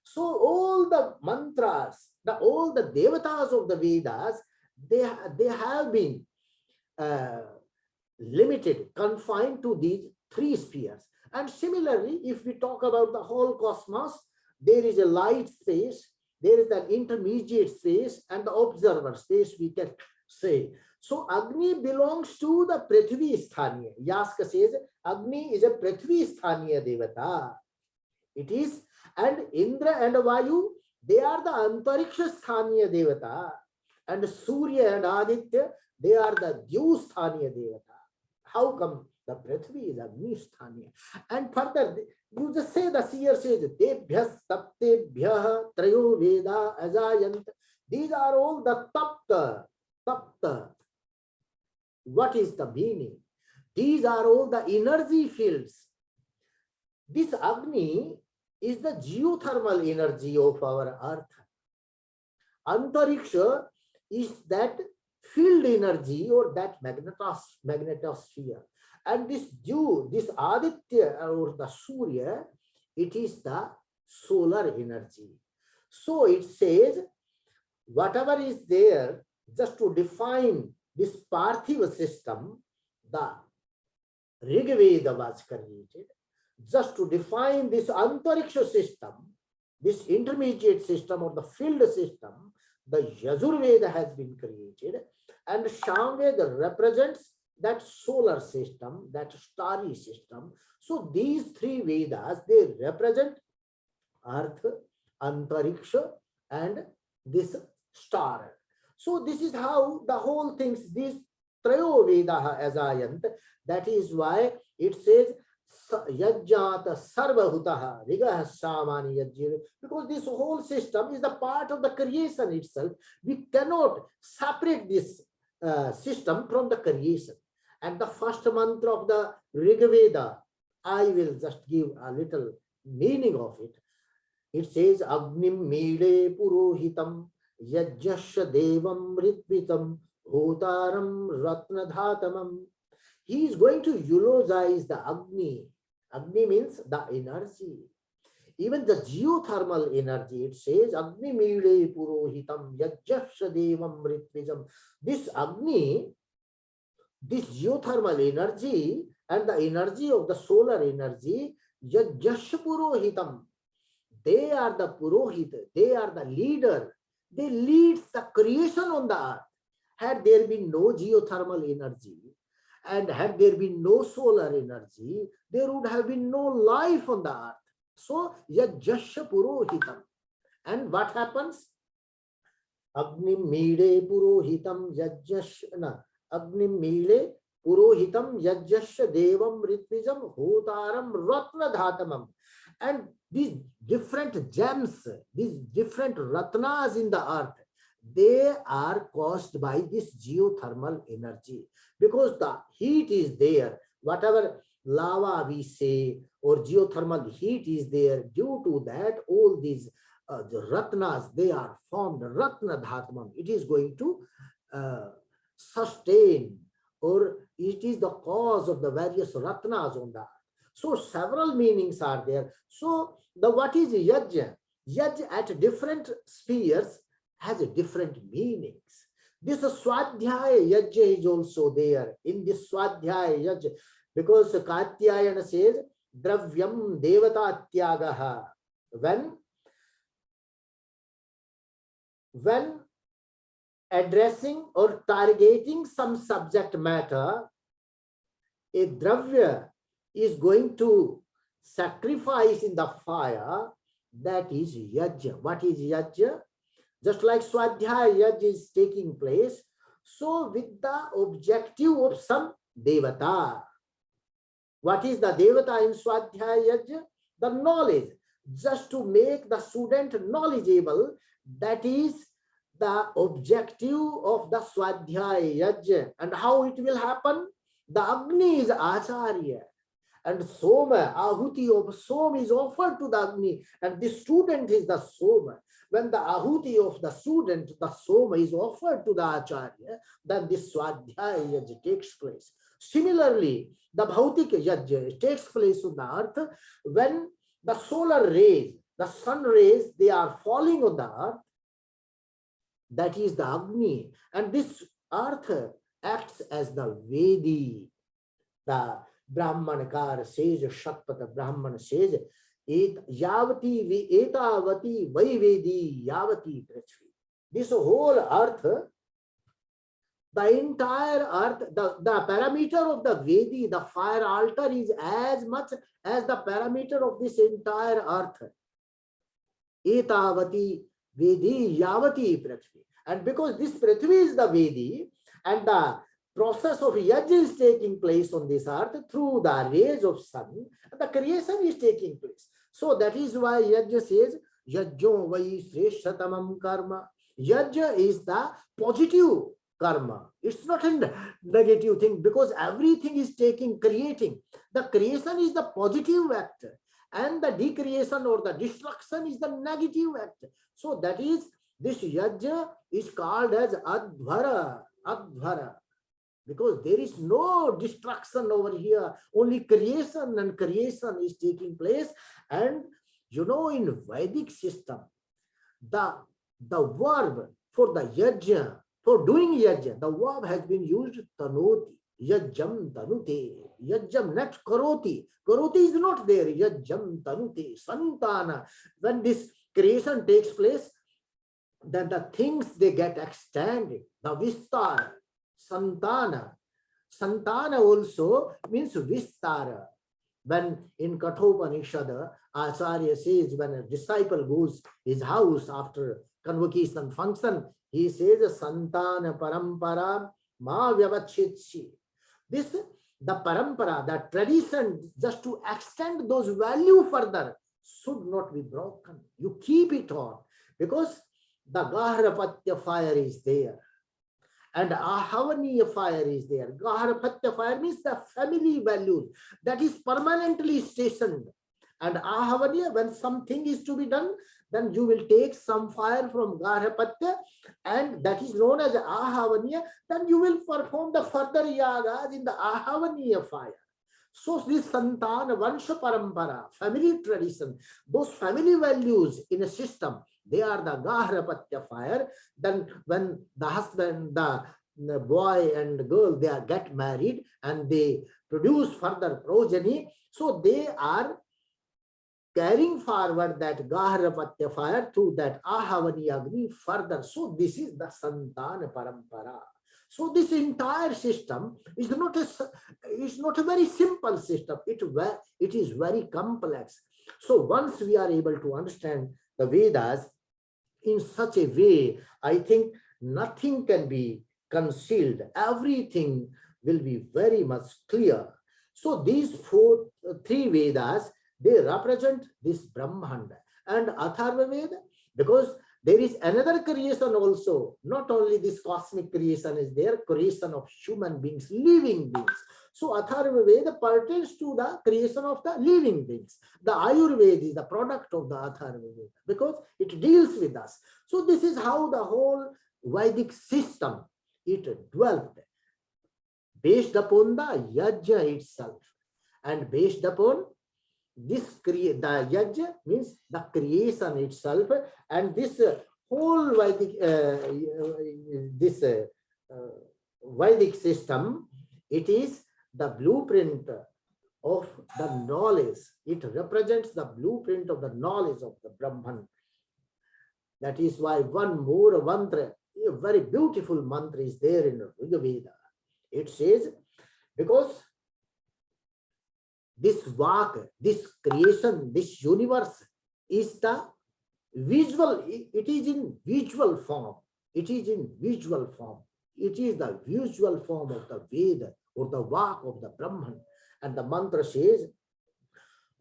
So all the mantras, all the devatas of the Vedas, they have been limited, confined to these three spheres. And similarly, if we talk about the whole cosmos, there is a light space, there is an intermediate space, and the observer space, we can say. So Agni belongs to the Prithvi Sthaniya. Yaska says Agni is a Prithvi Sthaniya Devata. It is, and Indra and Vayu, they are the Antariksha Sthaniya Devata. And Surya and Aditya, they are the Dyu Sthaniya Devata. How come the Prithvi is Agni Sthaniya? And further, you just say, the seer says, Tebhyas taptebhyah trayo Veda ajayant. These are all the tapta. Tapta. What is the meaning? These are all the energy fields. This Agni is the geothermal energy of our earth. Antariksha is that field energy or that magnetosphere. And this Dyu, this Aditya or the Surya, it is the solar energy. So it says, whatever is there, just to define this Parthiva system, the Rigveda was created. Just to define this Antariksha system, this intermediate system or the field system, the Yajurveda has been created, and Shamveda represents that solar system, that starry system. So these three Vedas, they represent Earth, Antariksha, and this star. So this is how the whole things, these Trayo Vedaha Ajayant, that is why it says Yajjata Sarvahutaha Rigah Samani Yajjir, because this whole system is the part of the creation itself. We cannot separate this system from the creation. And the first mantra of the Rigveda, I will just give a little meaning of it. It says Agnim Mide Purohitam Yajjasya Devam Ritvitam Hotaram Ratnadhatamam. He is going to eulogize the Agni. Agni means the energy. Even the geothermal energy, it says Agni Mide Purohitam Yajjasya Devam Ritvitam. This Agni, this geothermal energy and the energy of the solar energy, Yajjasya Purohitam, they are the Purohit, they are the leader. They lead the creation on the earth. Had there been no geothermal energy, And had there been no solar energy, there would have been no life on the earth. So, yajjasya purohitam. And what happens? Agnim mide purohitam yajjasya, Agnim mide purohitam yajjasya devam ritvijam hotaram ratna dhatamam. And these different gems, these different ratnas in the earth, they are caused by this geothermal energy, because the heat is there. Whatever lava we say or geothermal heat is there, due to that all these the ratnas, they are formed, ratna dhatamam. It is going to sustain, or it is the cause of the various ratnas on the earth. So several meanings are there. So the what is yajna? Yajna at different spheres has different meanings. This Swadhyaya Yajna is also there in this Swadhyaya Yajna, because Katyayana says Dravyam Devata Tyagaha. When addressing or targeting some subject matter, a dravya is going to sacrifice in the fire, that is yajna. What is yajna? Just like Swadhyaya Yajna is taking place, so with the objective of some devata. What is the devata in Swadhyaya Yajna? The knowledge. Just to make the student knowledgeable, that is the objective of the Swadhyaya Yajna. And how it will happen? The Agni is Acharya, and Soma, Ahuti of Soma is offered to the Agni, and the student is the Soma. When the Ahuti of the student, the Soma, is offered to the Acharya, then this Swadhyaya Yajna takes place. Similarly, the Bhautika Yajna takes place on the earth when the solar rays, the sun rays, they are falling on the earth. That is the Agni. And this earth acts as the Vedi. The Brahmanakar says, Shakpata Brahman says, Yavati Etavati Vaivedi Yavati Prithvi. This whole earth, the entire earth, the parameter of the Vedi, the fire altar, is as much as the parameter of this entire earth. Etavati Vedi Yavati Prithvi. And because this Prithvi is the Vedi, and the process of yajna is taking place on this earth through the rays of sun, the creation is taking place. So that is why yajna says, Yajjo vai sreshtatamam karma. Yajna is the positive karma. It's not a negative thing, because everything is creating. The creation is the positive act, and the decreation or the destruction is the negative act. So that is, this yajna is called as advara, advara, because there is no destruction over here, only creation, and creation is taking place. And you know, in Vedic system, the verb for the yajna, for doing yajna, the verb has been used tanoti, yajjam tanute, yajjam not karoti. Karoti is not there, yajjam tanute, santana. When this creation takes place, then the things, they get extended, the vistara, santana. Santana also means vistara. When in Kathopanishad, Acharya says, when a disciple goes his house after convocation function, he says, Santana parampara ma vyavachitsi. This, the parampara, the tradition, just to extend those value further, should not be broken. You keep it on, because the Gaharapatya fire is there, and Ahavaniya fire is there. Gaharapatya fire means the family values, that is permanently stationed. And Ahavaniya, when something is to be done, then you will take some fire from Gaharapatya, and that is known as Ahavaniya. Then you will perform the further yagas in the Ahavaniya fire. So this Santana, Vansha Parampara, family tradition, those family values in a system, they are the Gaharapatya fire. Then when the husband, the boy and girl, they are get married and they produce further progeny, so they are carrying forward that Gaharapatya fire through that Ahavani Agni further. So this is the Santana Parampara. So this entire system is not a very simple system. It is very complex. So once we are able to understand the Vedas in such a way, I think nothing can be concealed. Everything will be very much clear. So these three Vedas, they represent this Brahmanda and Atharva Veda, because there is another creation also. Not only this cosmic creation is there, creation of human beings, living beings. So Atharva Veda pertains to the creation of the living beings. The Ayurveda is the product of the Atharva Veda because it deals with us. So this is how the whole Vedic system, it developed, based upon the Yajna itself, and based upon this the Yajna means the creation itself, and this whole Vedic Vedic system, it is the blueprint of the knowledge. It represents the blueprint of the knowledge of the Brahman. That is why one more mantra, a very beautiful mantra is there in Rigveda. It says, because this Vak, this creation, this universe is the visual, it is in visual form. It is in visual form. It is the visual form of the Veda or the Vak of the Brahman. And the mantra says,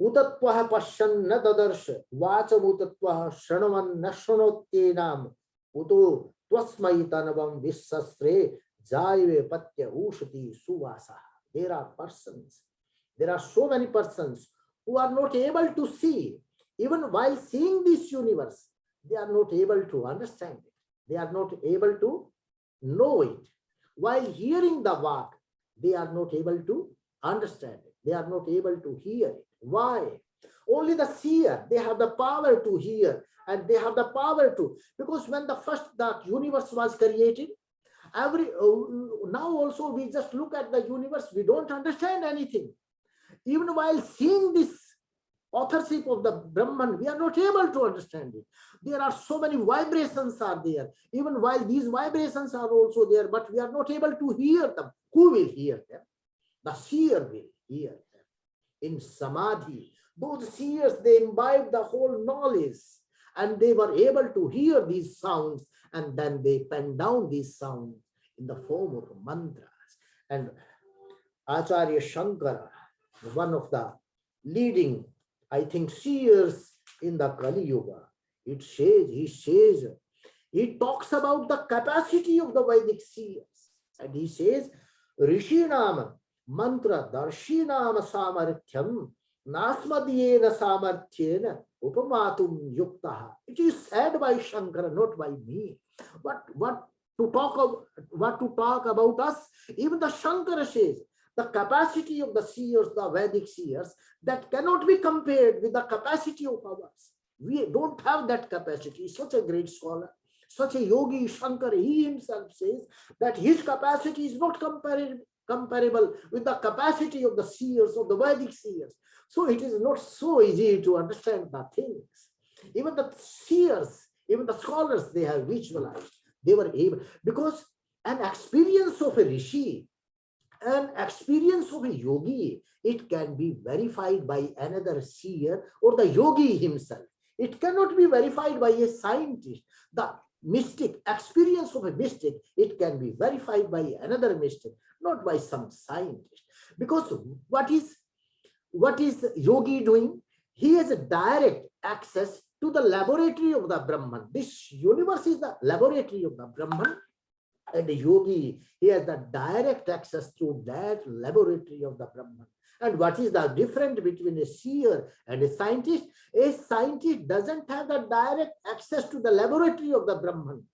Utatvaha pasyan na dadarsh, vacham utatvaha shranavan na shranotyenam, uto twasmaitanavam vissasre jaive patya ushati suvasa. There are persons, there are so many persons who are not able to see. Even while seeing this universe, they are not able to understand it. They are not able to know it. While hearing the Vak, they are not able to understand it. They are not able to hear it. Why? Only the seer, they have the power to hear, and they have the power to, because when the universe was created, now also we just look at the universe, we don't understand anything. Even while seeing this authorship of the Brahman, we are not able to understand it. There are so many vibrations are there. Even while these vibrations are also there, but we are not able to hear them. Who will hear them? The seer will hear them. In Samadhi, those seers, they imbibed the whole knowledge, and they were able to hear these sounds, and then they pen down these sounds in the form of mantras. And Acharya Shankara, one of the leading, I think, seers in the Kali Yuga, he talks about the capacity of the Vedic seers. And he says, Rishinam mantra darshinam samarthyam nasmadhyena samarthyena upamatum yuktaha. It is said by Shankara, not by me. But what to talk about us? Even the Shankara says, the capacity of the seers, the Vedic seers, that cannot be compared with the capacity of ours. We don't have that capacity. Such a great scholar, such a yogi, Shankara, he himself says that his capacity is not comparable with the capacity of the seers, of the Vedic seers. So it is not so easy to understand the things. Even the seers, even the scholars, they have visualized. They were able, because an experience of a rishi, an experience of a yogi, it can be verified by another seer or the yogi himself. It cannot be verified by a scientist. The mystic, experience of a mystic, it can be verified by another mystic, not by some scientist. Because what is yogi doing? He has a direct access to the laboratory of the Brahman. This universe is the laboratory of the Brahman. And the yogi, he has the direct access to that laboratory of the Brahman. And what is the difference between a seer and a scientist? A scientist doesn't have the direct access to the laboratory of the Brahman.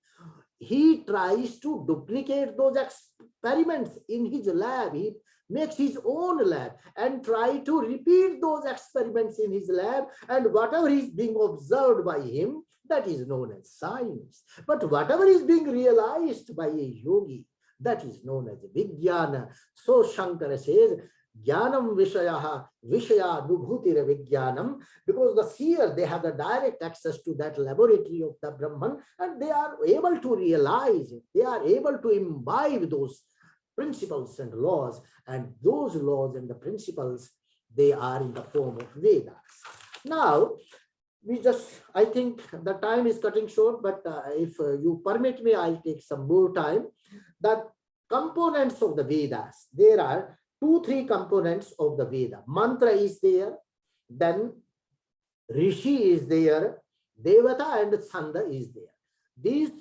He tries to duplicate those experiments in his lab. He makes his own lab and try to repeat those experiments in his lab. And whatever is being observed by him, that is known as science. But whatever is being realized by a yogi, that is known as Vijnana. So Shankara says, Jnanam Vishayaha, Vishaya Nubhutira Vijnanam, because the seer, they have the direct access to that laboratory of the Brahman, and they are able to realize it. They are able to imbibe those principles and laws, and those laws and the principles, they are in the form of Vedas. Now, I think the time is cutting short, but if you permit me, I'll take some more time. The components of the Vedas, there are 2-3 components of the Veda. Mantra is there, then Rishi is there, Devata and Chanda is there. These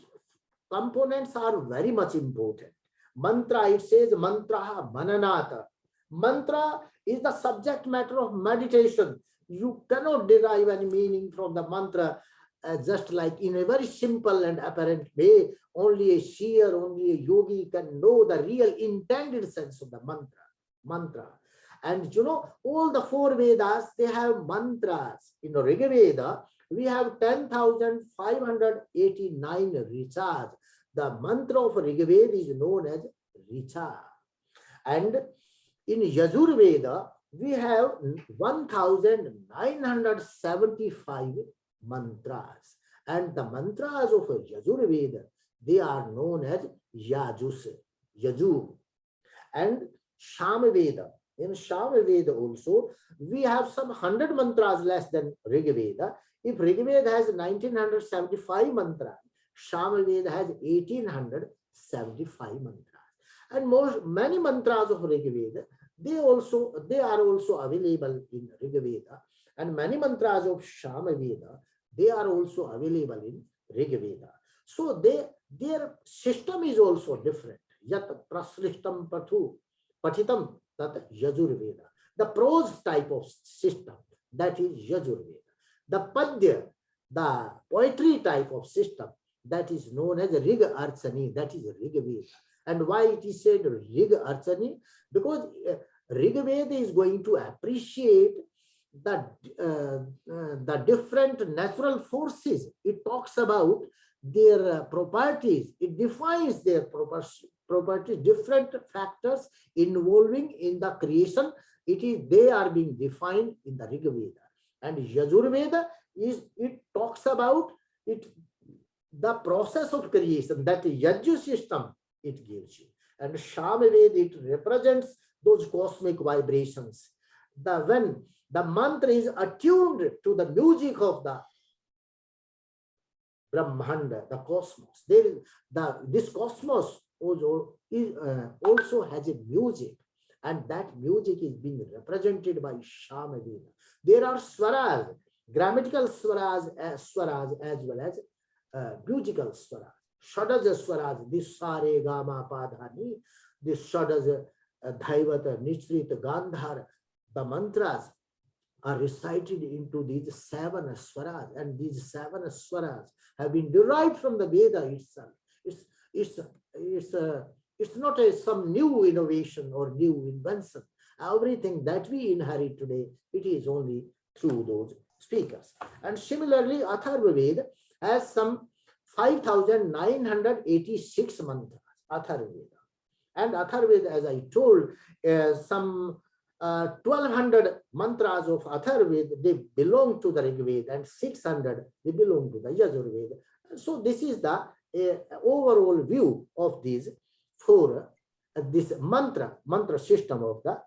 components are very much important. Mantra, it says mantra mananata. Mantra is the subject matter of meditation. You cannot derive any meaning from the mantra just like in a very simple and apparent way. Only a seer, only a yogi can know the real intended sense of the mantra. And you know, all the 4 Vedas, they have mantras. In Rigveda, we have 10,589 richas. The mantra of Rigveda is known as richa. And in Yajurveda, we have 1,975 mantras. And the mantras of Yajurveda, they are known as Yaju. And Shamaveda. In Shamaveda also, we have some 100 mantras less than Rigveda. If Rigveda has 1975 mantras, Shamaveda has 1875 mantras. And many mantras of Rigveda, they are also available in Rigveda. And many mantras of Shamaveda, they are also available in Rigveda. So their system is also different. Yat praslishtam patitam tat Yajurveda. The prose type of system, that is Yajurveda. The Padya, the poetry type of system, that is known as Rig Archani, that is Rigveda. And why it is said Rig Archani? Because Rigveda is going to appreciate the different natural forces. It talks about their properties. It defines their properties, different factors involving in the creation. They are being defined in the Rigveda. And Yajurveda it talks about the process of creation, that Yaju system it gives you. And Shamaveda, it represents those cosmic vibrations. When the mantra is attuned to the music of the Brahmanda, the cosmos, this cosmos also has a music, and that music is being represented by Shamaveda. There are swaras, grammatical swaras as well as musical swaras. Shadaja swaras, this Sare Gama Padhani, this Shadaja Dhaivata Nishrit Gandhar, the mantras are recited into these 7 swaras, and these 7 swaras have been derived from the Veda itself. It's not some new innovation or new invention. Everything that we inherit today, it is only through those speakers. And similarly, Atharva Veda has some 5,986 mantras, Atharva Veda. And Atharva Veda, as I told, some 1,200 mantras of Atharva Veda, they belong to the Rigveda, and 600, they belong to the Yajurveda. So this is the overall view of these 4, this mantra system of the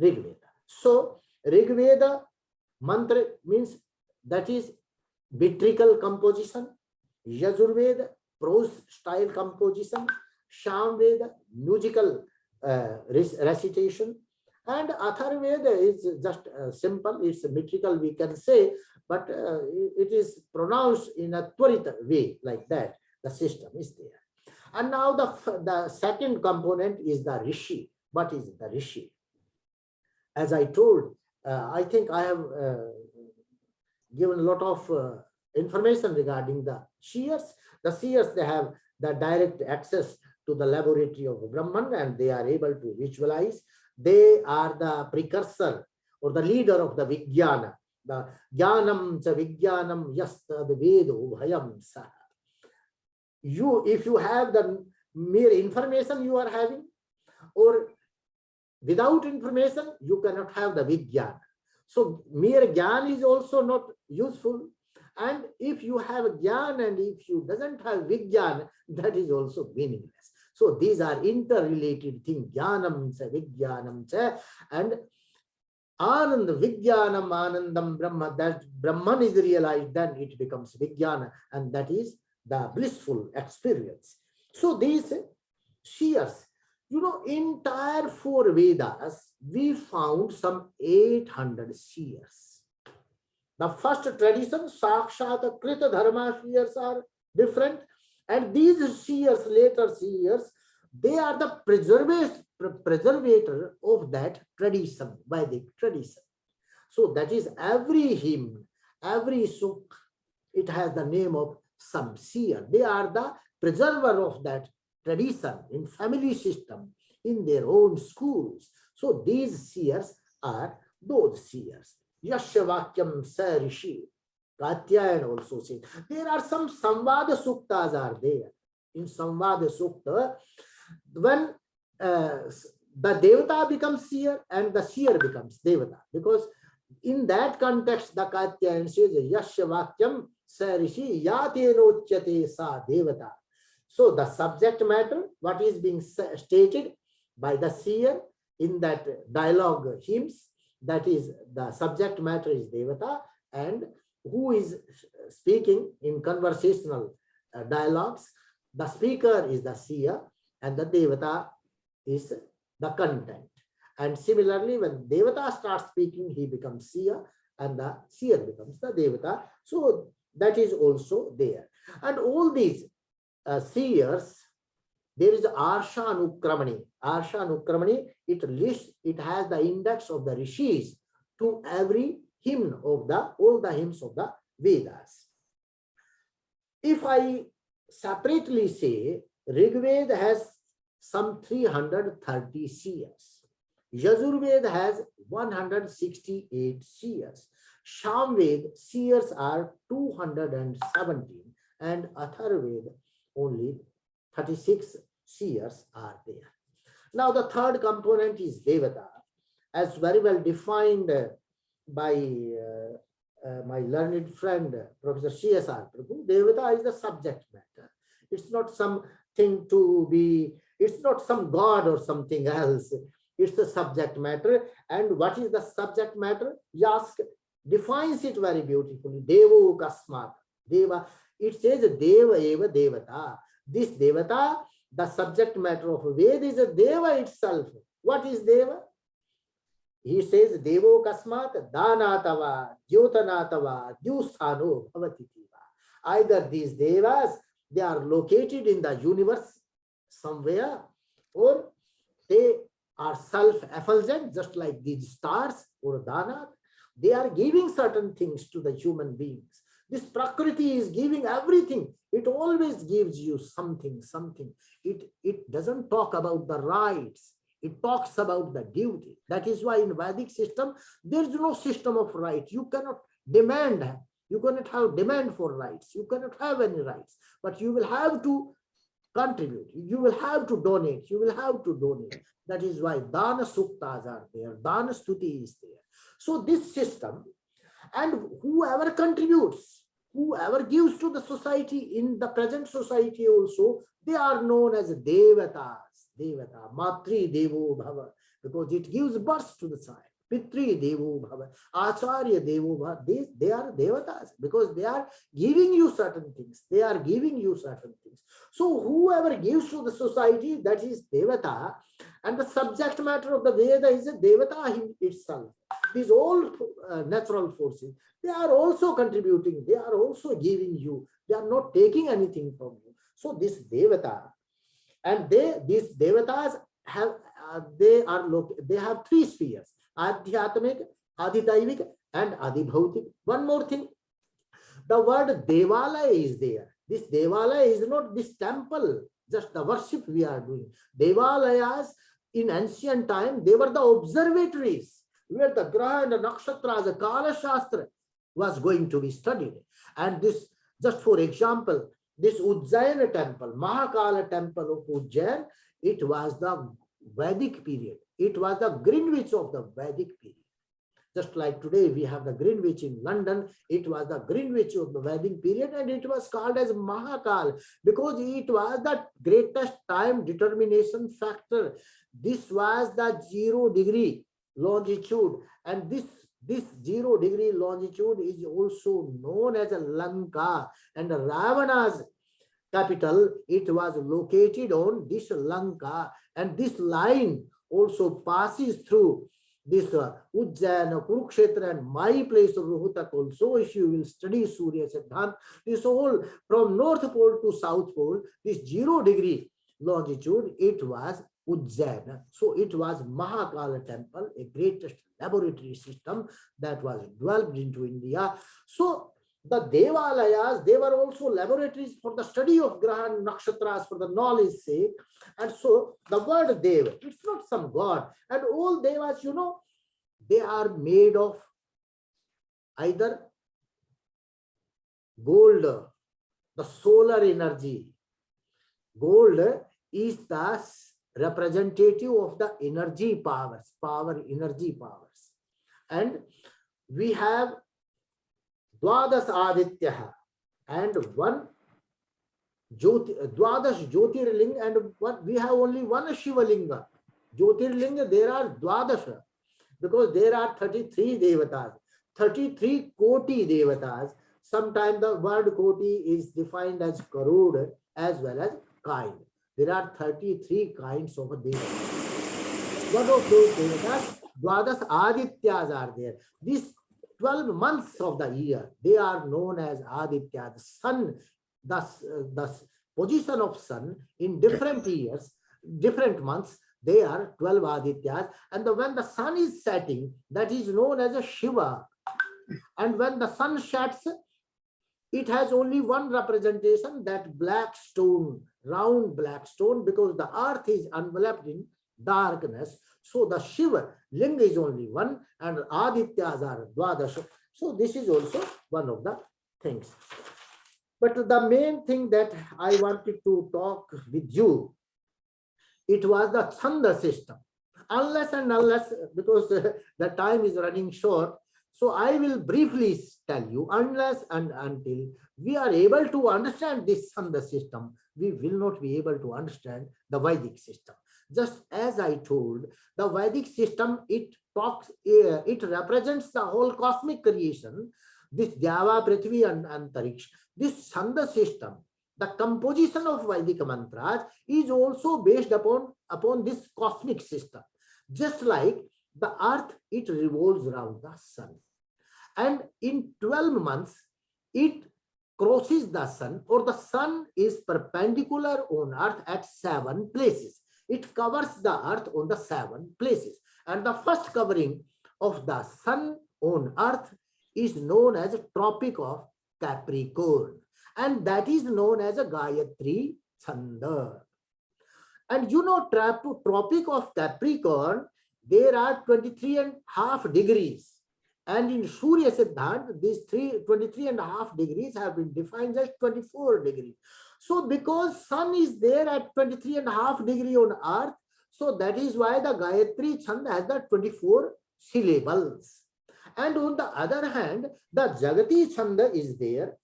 Rigveda. So Rigveda mantra means that is metrical composition, Yajurveda prose style composition, Shamaveda musical recitation, and Atharvaveda is just simple, it's metrical we can say, but it is pronounced in a Tvarita way, like that. The system is there. And now the second component is the Rishi. What is the Rishi? As I told, I think I have given a lot of information regarding the seers. The seers, they have the direct access to the laboratory of Brahman, and they are able to visualize. They are the precursor or the leader of the Vijnana. The Jnanam cha Vijnanam yasta the Vedo bhayam sa. If you have the mere information you are having, or without information, you cannot have the Vijnana. So mere Jnana is also not useful. And if you have Jnana and if you doesn't have Vijnana, that is also meaningless. So these are interrelated things. Jnanam cha, Vijnanam cha, and Anand, Vijnanam, Anandam, Brahma. That Brahman is realized, then it becomes Vijnana, and that is the blissful experience. So these seers, entire 4 Vedas, we found some 800 seers. The first tradition, Sakshat Krita Dharma seers are different. And these seers, later seers, they are the preservator of that tradition, Vedic tradition. So that is every hymn, every suk, it has the name of some seer. They are the preserver of that tradition in family system, in their own schools. So these seers are those seers. Yasya Vakyam Sa Rishi. Katyayan also says. There are some Samvada Suktas are there. In Samvada Sukta, when the Devata becomes seer and the seer becomes Devata. Because in that context, the Katyayan says, Yasya Vakyam Sa Rishi Yate Nochyate Sa Devata. So the subject matter, what is being stated by the seer in that dialogue hymns, that is the subject matter is Devata, and who is speaking in conversational dialogues, the speaker is the seer and the Devata is the content. And similarly, when Devata starts speaking, he becomes seer and the seer becomes the Devata. So that is also there. And all these seers, there is Arsha Anukramani. Arsha Anukramani, it has the index of the rishis to every hymn of all the hymns of the Vedas. If I separately say, Rigveda has some 330 seers. Yajurveda has 168 seers. Samved seers are 217 and Atharveda only 36 seers are there. Now the third component is Devata, as very well defined by my learned friend, Professor C.S.R. Prabhu. Devata is the subject matter. It's not something to be, it's not some god or something else. It's the subject matter. And what is the subject matter? Yask defines it very beautifully. Devo kasmat. Deva. It says Deva eva Devata. This Devata, the subject matter of Veda, is a Deva itself. What is Deva? He says Devo kasmat danatava, jyotanatava, dyusthano bhavativa. Either these Devas, they are located in the universe somewhere, or they are self-effulgent, just like these stars or Dana. They are giving certain things to the human beings. This Prakriti is giving everything. It always gives you something. It doesn't talk about the rights. It talks about the duty. That is why in Vedic system, there is no system of right. You cannot demand. You cannot have demand for rights. You cannot have any rights. But you will have to contribute. You will have to donate. You will have to donate. That is why Dana Suktas are there. Dana Stuti is there. So this system, and whoever contributes, whoever gives to the society, in the present society also, they are known as Devatas. Devata, Matri Devo Bhava, because it gives birth to the child. Pitri Devo Bhava, Acharya Devo Bhava, they are Devatas because they are giving you certain things. They are giving you certain things. So whoever gives to the society, that is Devata, and the subject matter of the Veda is a Devata itself. These all natural forces, they are also contributing. They are also giving you. They are not taking anything from you. So this Devata, and these Devatas have they have 3 spheres: Adhyatmik, Adhitaivik, and Adhibhautik. One more thing, the word Devalaya is there. This Devalaya is not this temple, just the worship we are doing. Devalayas in ancient time, they were the observatories where the Graha and the Nakshatras, the Kala Shastra was going to be studied. And this, just for example, this Ujjain temple, Mahakala temple of Ujjain, it was the Vedic period. it was the Greenwich of the Vedic period. Just like today we have the Greenwich in London, it was the Greenwich of the Vedic period, and it was called as Mahakal because it was the greatest time determination factor. This was the 0 degree longitude, and this 0 degree longitude is also known as a Lanka, and Ravana's capital, it was located on this Lanka, and this line also passes through this Ujjain, Kurukshetra, and my place of Rohtak also. If you will study Surya Siddhant, this whole from North Pole to South Pole, this 0 degree longitude, it was Ujjain. So it was Mahakala temple, a greatest laboratory system that was developed into India. So the Devalayas, they were also laboratories for the study of Graha and Nakshatras for the knowledge sake. And so the word Deva, it's not some god. And all Devas, you know, they are made of either gold, the solar energy. Gold is the representative of the energy powers, energy powers. And we have Dwadas Aditya and one Dwadash Jyotirlinga, and we have only one Shivalinga. Jyotirlinga, there are Dwadasha because there are 33 Devatas, 33 Koti Devatas. Sometimes the word Koti is defined as Karod as well as kind. There are 33 kinds of Devatas. One of those Devatas, Dwadas Adityas are there. These 12 months of the year, they are known as Aditya, the sun, the position of sun in different years, different months, they are 12 Adityas. And when the sun is setting, that is known as a Shiva. And when the sun sets, it has only one representation, that black stone, round black stone, because the earth is enveloped in darkness. So the Shiva Linga is only one, and Adityas are Dwadasha. So this is also one of the things. But the main thing that I wanted to talk with you, it was the Chanda system. Unless, because the time is running short, so I will briefly tell you, unless and until we are able to understand this Chanda system, we will not be able to understand the Vedic system. Just as I told, the Vedic system, it represents the whole cosmic creation, this Dhyava, Prithvi, and Antariksha. This Chanda system, the composition of Vedic mantras is also based upon this cosmic system. Just like the earth, it revolves around the sun. And in 12 months, it crosses the sun, or the sun is perpendicular on earth at 7 places. It covers the earth on the 7 places. And the first covering of the sun on earth is known as a Tropic of Capricorn. And that is known as a Gayatri Chanda. And you know, Tropic of Capricorn, there are 23.5 degrees. And in Surya Siddhant, these 23.5 degrees have been defined as 24 degrees. So because sun is there at 23.5 degree on earth, so that is why the Gayatri Chanda has the 24 syllables. And on the other hand, the Jagati Chanda is there.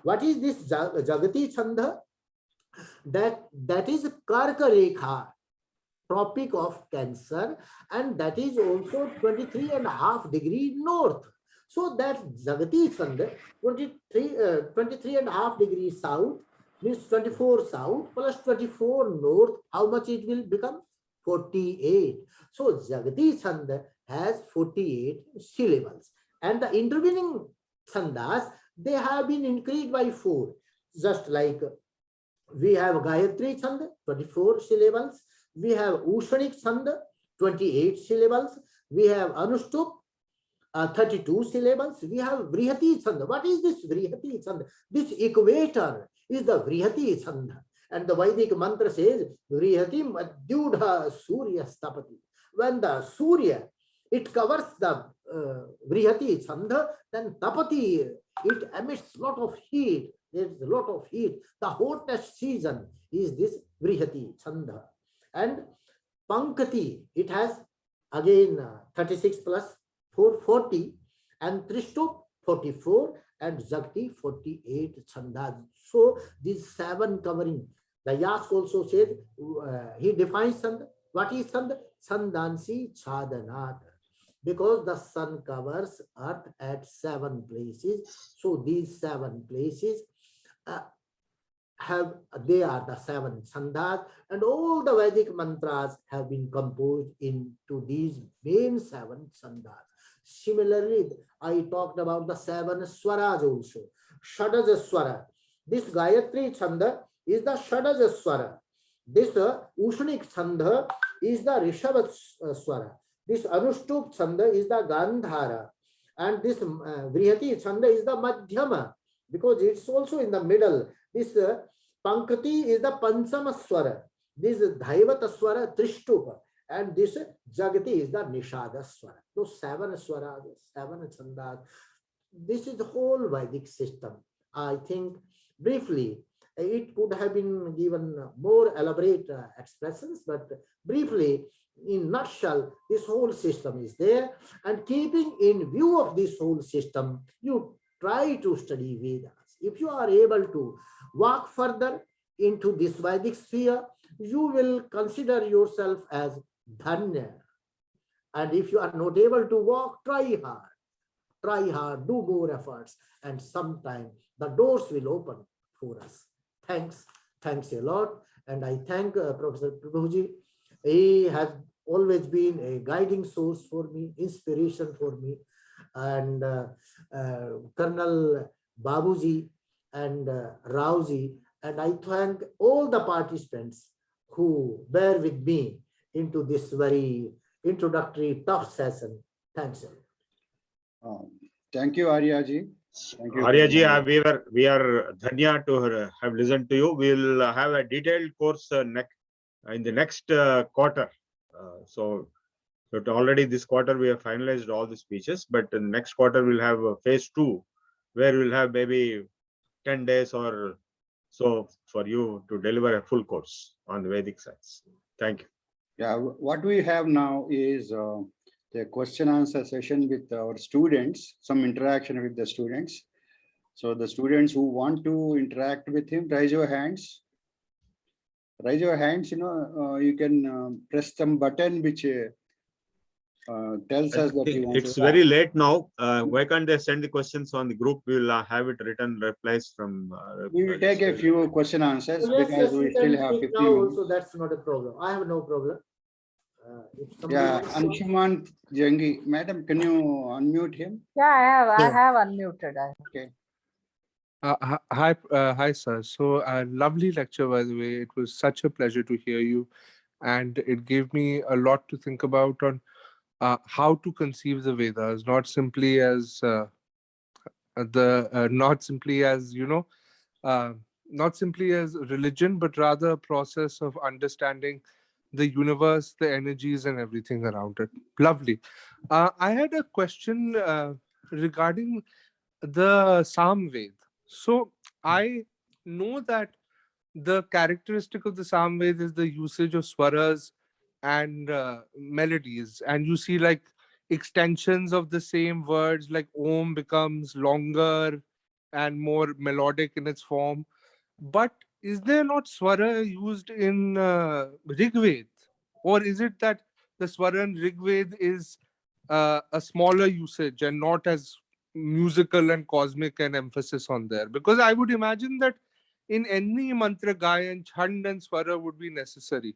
What is this Jagati Chanda? That is Karka Rekha, Tropic of Cancer, and that is also 23.5 degree north. So that Jagati Chanda, 23.5 degrees south, means 24 south plus 24 north. How much it will become? 48. So Jagati Chanda has 48 syllables. And the intervening chandas, they have been increased by 4. Just like we have Gayatri Chanda, 24 syllables. We have Ushanik Chanda, 28 syllables. We have Anushtup, 32 syllables. We have Vrihati Chanda. What is this Vrihati Chanda? This equator is the Vrihati Chanda. And the Vedic mantra says, Vrihati Madhyudha Surya Stapati. When the Surya, it covers the Vrihati Chanda, then Tapati, it emits a lot of heat. There is a lot of heat. The hottest season is this Vrihati Chanda. And Pankati, it has again 36 plus 4, 40, and Trishtup 44, and Jagti 48 chandas. So these 7 covering. The Yask also said, he defines Sand. What is Sand? Sandansi Chadanat. Because the sun covers earth at 7 places. So these 7 places they are the 7 Sandhas, and all the Vedic mantras have been composed into these main 7 Sandhas. Similarly, I talked about the 7 Swaras also. Shadaja Swara. This Gayatri Chanda is the Shadaja Swara. This Ushnik Chanda is the Rishabha Swara. This Anushtup Chanda is the Gandhara. And this Vrihati Chanda is the Madhyama, because it's also in the middle. This Pankati is the Panchama Swara. This Dhaivata Swara Trishtupa. And this Jagati is the Nishada Swara. Those 7 Swaras, 7 Chandas. This is the whole Vedic system. I think briefly, it could have been given more elaborate expressions, but briefly, in nutshell, this whole system is there. And keeping in view of this whole system, you try to study Vedas. If you are able to walk further into this Vedic sphere, you will consider yourself as Dhanya. And if you are not able to walk, try hard, do more efforts, and sometime the doors will open for us. Thanks a lot. And I thank Professor Prabhuji. He has always been a guiding source for me, inspiration for me. And Colonel Babuji and Raoji. And I thank all the participants who bear with me into this very introductory tough session. Thanks. Thank you, Arya ji. Thank you. Arya ji, we are dhanya to have listened to you. We will have a detailed course in the next quarter. So already this quarter we have finalized all the speeches, but in the next quarter we'll have phase 2, where we'll have maybe 10 days or so for you to deliver a full course on the Vedic science. Thank you. Yeah, what we have now is the question answer session with our students, some interaction with the students. So the students who want to interact with him, raise your hands. Raise your hands, you can press some button which tells us that you want it's to. Very late now. Why can't they send the questions on the group? We will have it written replies from. We will take a few question answers because we still have 15 minutes. So that's not a problem. I have no problem. Yeah, Anshuman Jangi, madam, can you unmute him? Yeah, I have unmuted. Okay. Hi, sir. So, lovely lecture, by the way. It was such a pleasure to hear you, and it gave me a lot to think about on how to conceive the Vedas, not simply as not simply as religion, but rather a process of understanding the universe, the energies, and everything around it. Lovely. I had a question regarding the Samved. So I know that the characteristic of the Samved is the usage of swaras and melodies, and you see like extensions of the same words, like Om becomes longer and more melodic in its form. But is there not swara used in Rigveda, or is it that the swara in Rigveda is a smaller usage and not as musical and cosmic an emphasis on there? Because I would imagine that in any mantra gayan, chand and swara would be necessary.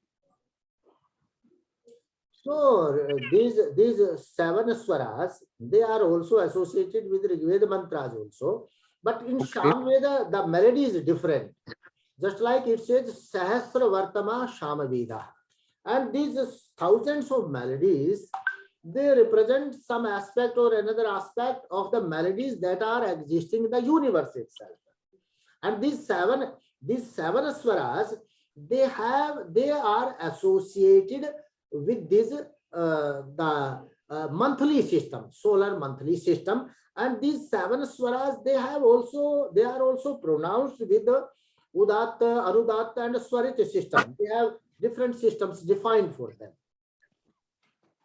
So these 7 swaras, they are also associated with Rigveda mantras also. But in Samveda, the melody is different. Just like it says Sahasra Vartama Shamaveda. And these thousands of melodies, they represent some aspect or another aspect of the melodies that are existing in the universe itself. And these seven swaras, they are associated with this the monthly system, solar monthly system. And these 7 swaras, they are also pronounced with the Udatta, Anudatta, and Swarita system. They have different systems defined for them.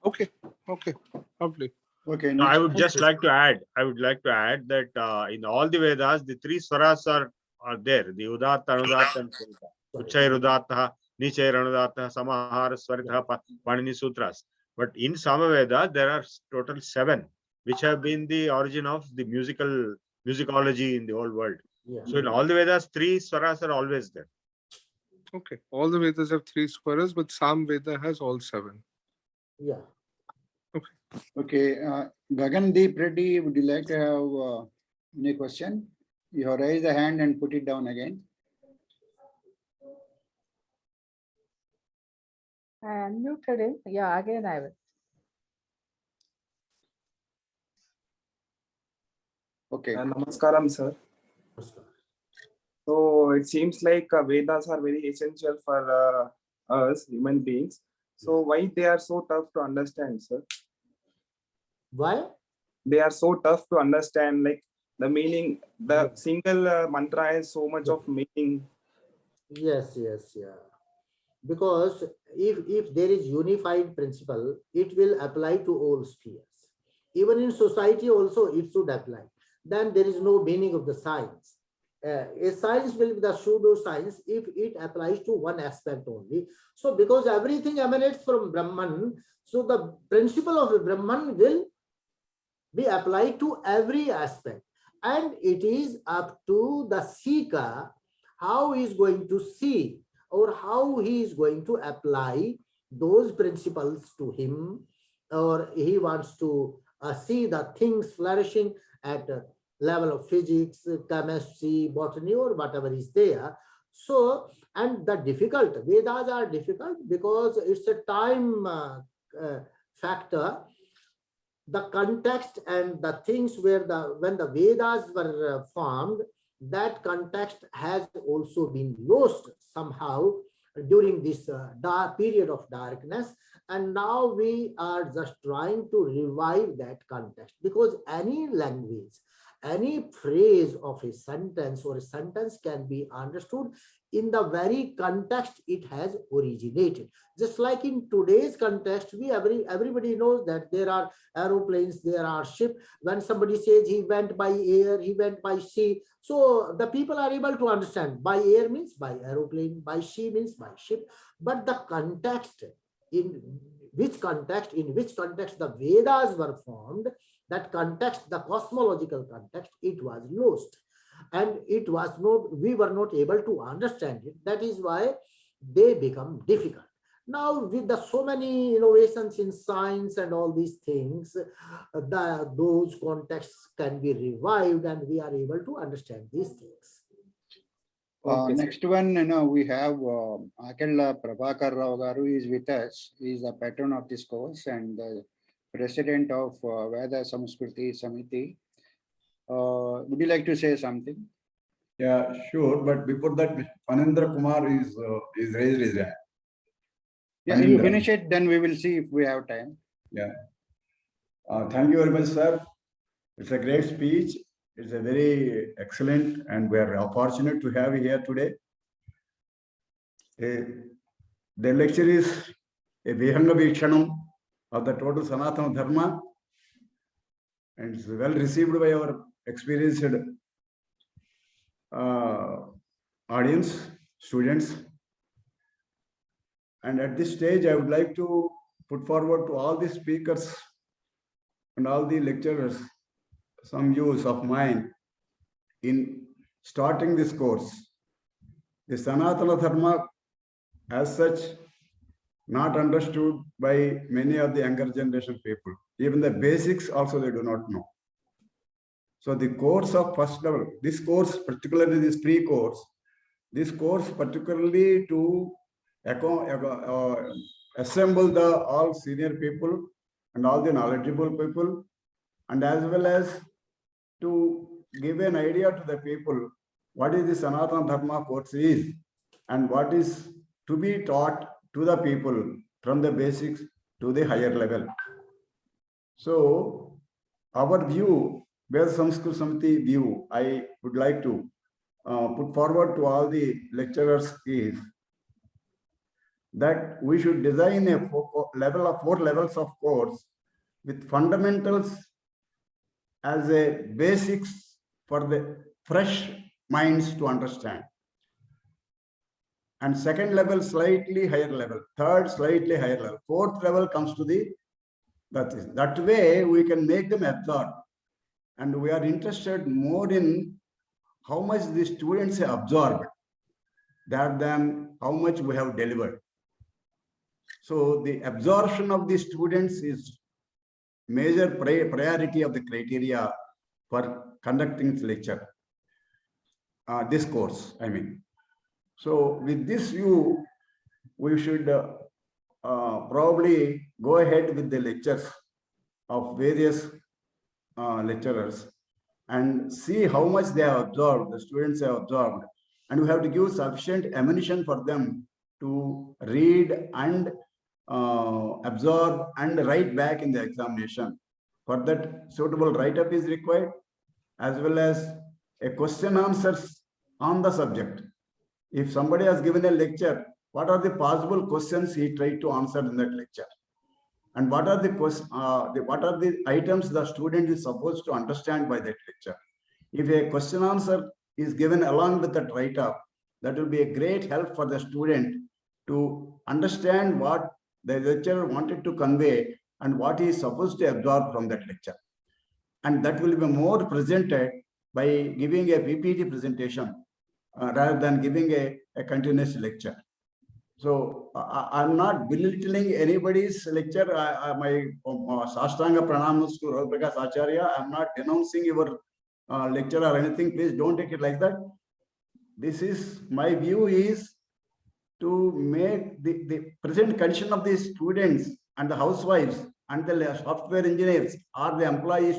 Okay, okay, lovely. Okay, No, I next would one. just like to add. I would like to add that in all the Vedas, the three swaras are there: the Udatta, Anudatta, and Purita. Uchayir Udatta, Nichayir Anudatta, Samahara Swarita, Panini Sutras. But in Samaveda, there are total 7, which have been the origin of the musicology in the whole world. Yeah. So in all the Vedas, 3 swaras are always there. Okay, all the Vedas have 3 swaras, but Sam Veda has all 7. Yeah. Okay, Gagandeep Reddy, would you like to have any question? You have raised the hand and put it down again. I unmuted him. Yeah, again I will. Okay. Namaskaram, sir. So it seems like Vedas are very essential for us human beings. So why they are so tough to understand, sir? Why? They are so tough to understand, like the meaning. The single mantra has so much of meaning. Yes, yes, yeah. Because if there is unified principle, it will apply to all spheres. Even in society also it should apply. Then there is no meaning of the science. A science will be the pseudo science if it applies to one aspect only. So because everything emanates from Brahman, so the principle of Brahman will be applied to every aspect. And it is up to the seeker how he is going to see or how he is going to apply those principles to him, or he wants to see the things flourishing at a level of physics, chemistry, botany, or whatever is there. So, and the difficult, Vedas are difficult because it's a time factor. The context and the things where when the Vedas were formed, that context has also been lost somehow during this dark period of darkness, and now we are just trying to revive that context, because any language, any phrase of a sentence or a sentence can be understood in the very context it has originated. Just like in today's context, everybody knows that there are aeroplanes, there are ships. When somebody says he went by air, he went by sea, so the people are able to understand. By air means by aeroplane, by sea means by ship. But the context, in which context the Vedas were formed, that context, the cosmological context, it was lost. And it was not, we were not able to understand it. That is why they become difficult. Now, with the so many innovations in science and all these things, those contexts can be revived and we are able to understand these things. Okay, Next one, we have Akella Prabhakar Rao Garu is with us. He is the patron of this course and the president of Veda Samskruti Samiti. Would you like to say something? Yeah, sure. But before that, Anandra Kumar is raised his hand. Yeah, you finish it, then we will see if we have time. Yeah. Thank you very much, sir. It's a great speech. It's a very excellent, and we are fortunate to have you here today. The lecture is a Vihanga Vikshanam of the total Sanaatana Dharma, and it's well received by our experienced audience, students. And at this stage, I would like to put forward to all the speakers and all the lecturers some views of mine in starting this course. The Sanatana Dharma, as such, not understood by many of the younger generation people. Even the basics also they do not know. So the course of first level, this course, particularly this pre-course, this course particularly to assemble the all senior people and all the knowledgeable people, and as well as to give an idea to the people what is the Sanatana Dharma course is and what is to be taught to the people from the basics to the higher level. So our view, Veda Samskruti Samiti view, I would like to put forward to all the lecturers is that we should design a four levels of course with fundamentals as a basics for the fresh minds to understand. And second level, slightly higher level. Third, slightly higher level. Fourth level comes to the, that way we can make them absorb. And we are interested more in how much the students have absorbed rather than how much we have delivered. So the absorption of the students is major priority of the criteria for conducting this lecture, this course, I mean. So with this view, we should probably go ahead with the lectures of various lecturers and see how much they have absorbed, the students have absorbed, and we have to give sufficient ammunition for them to read and absorb and write back in the examination. For that, suitable write-up is required, as well as a question answers on the subject. If somebody has given a lecture, what are the possible questions he tried to answer in that lecture? And what are the items the student is supposed to understand by that lecture? If a question answer is given along with that write-up, that will be a great help for the student to understand what the lecturer wanted to convey and what he is supposed to absorb from that lecture. And that will be more presented by giving a PPT presentation rather than giving a continuous lecture. So I'm not belittling anybody's lecture. My Sashtanga Pranams to Ravi Prakash Acharya. I'm not denouncing your lecture or anything. Please don't take it like that. This is, my view is to make the present condition of the students and the housewives and the software engineers or the employees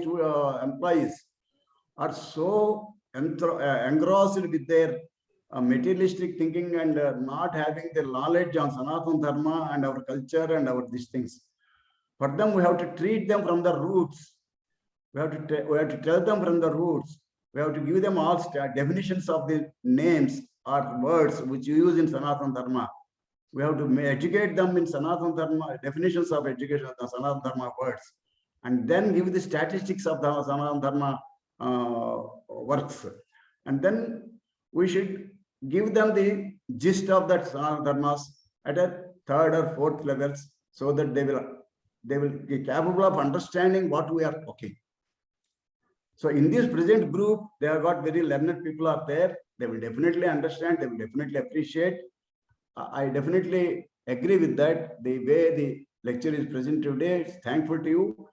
are so engrossed with their materialistic thinking and not having the knowledge on Sanaatana Dharma and our culture and our these things. For them, we have to treat them from the roots. We have to tell them from the roots. We have to give them all definitions of the names or words which you use in Sanaatana Dharma. We have to educate them in Sanaatana Dharma, definitions of education of the Sanaatana Dharma words, and then give the statistics of the Sanaatana Dharma works. And then we should give them the gist of that Sanaatana Dharmas at a third or fourth levels, so that they will be capable of understanding what we are talking. So in this present group, they have got very learned people are there. They will definitely understand. They will definitely appreciate. I definitely agree with that. The way the lecture is presented today, it's thankful to you.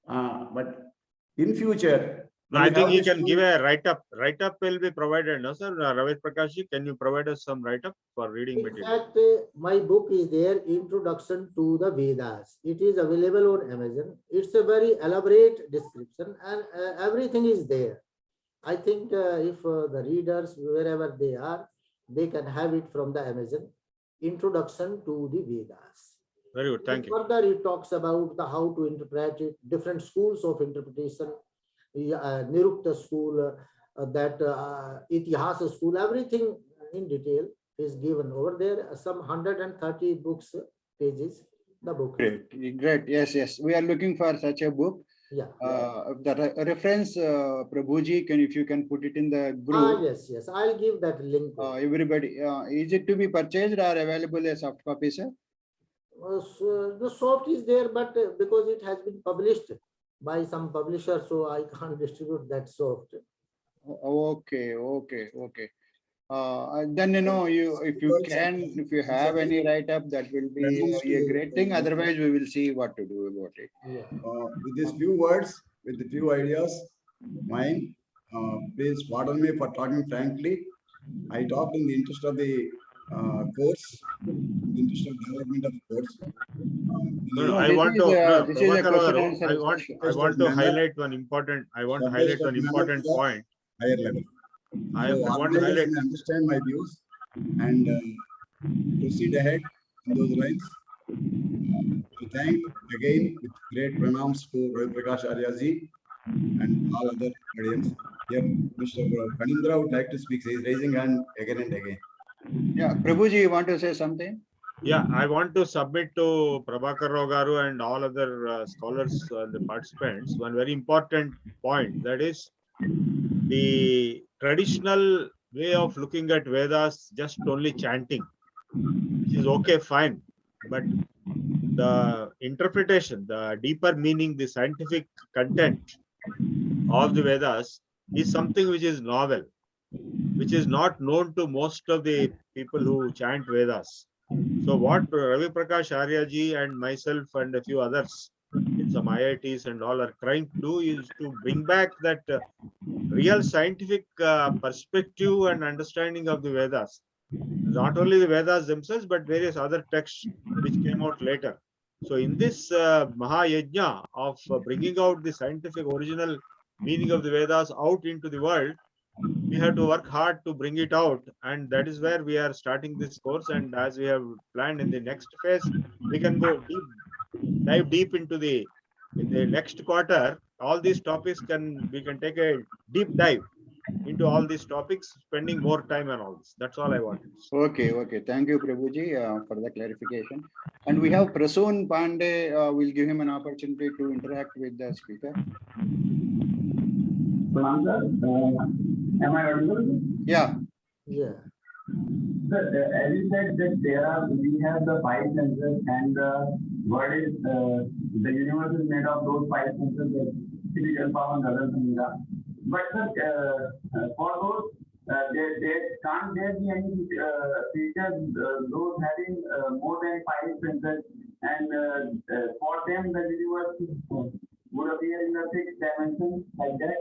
But in future, I think he can give a write-up. Write-up will be provided, no, sir? Ravi Prakash, can you provide us some write-up for reading In material? fact, my book is there, Introduction to the Vedas. It is available on Amazon. It's a very elaborate description and everything is there. I think if the readers, wherever they are, they can have it from the Amazon. Introduction to the Vedas. Very good, thank you. Further, it talks about the how to interpret it, different schools of interpretation, Nirukta school, that Itihasa school, everything in detail is given over there. Some 130 books, pages, the book. Great. Yes. We are looking for such a book. Yeah. The reference, Prabhuji, if you can put it in the group. Yes. I'll give that link. Everybody, is it to be purchased or available as soft copy, sir? So the soft is there, but because it has been published by some publisher, so I can't distribute that soft. Okay. Then if you have any write-up, that will be a great thing. Otherwise, we will see what to do about it. Yeah. With these few words, with the few ideas, mine, please pardon me for talking frankly. I talked in the interest of the course, in the interest of development of the course. I want to highlight one important point. Higher level. I want to to highlight. Understand my views and proceed ahead in those lines. To thank again with great pranams to Ravi Prakash Arya ji and all other audience. Here, Mr. Kanindra would like to speak. He is raising hand again and again. Yeah, Prabhuji, you want to say something? Yeah, I want to submit to Prabhakar Rao Garu and all other scholars, the participants, one very important point, that is the traditional way of looking at Vedas, just only chanting, which is okay, fine, but the interpretation, the deeper meaning, the scientific content of the Vedas is something which is novel, which is not known to most of the people who chant Vedas. So what Ravi Prakash Arya ji and myself and a few others in some IITs and all are trying to do is to bring back that real scientific perspective and understanding of the Vedas. Not only the Vedas themselves, but various other texts which came out later. So in this Mahayajna of bringing out the scientific original meaning of the Vedas out into the world, we have to work hard to bring it out, and that is where we are starting this course. And as we have planned in the next phase, we can go deep, dive deep into the in the next quarter. All these topics we can take a deep dive into all these topics, spending more time on all this. That's all I wanted to say. Okay. Thank you, Prabhuji, for the clarification. And we have Prasoon Pandey. We'll give him an opportunity to interact with the speaker. Am I audible? Yeah. Yeah. Sir, as you said that we have the five senses, and what is the universe is made of those five senses, physical power and other things. But sir, for those, can't there be any features, those having more than five senses, and for them the universe would appear in the sixth dimension like that?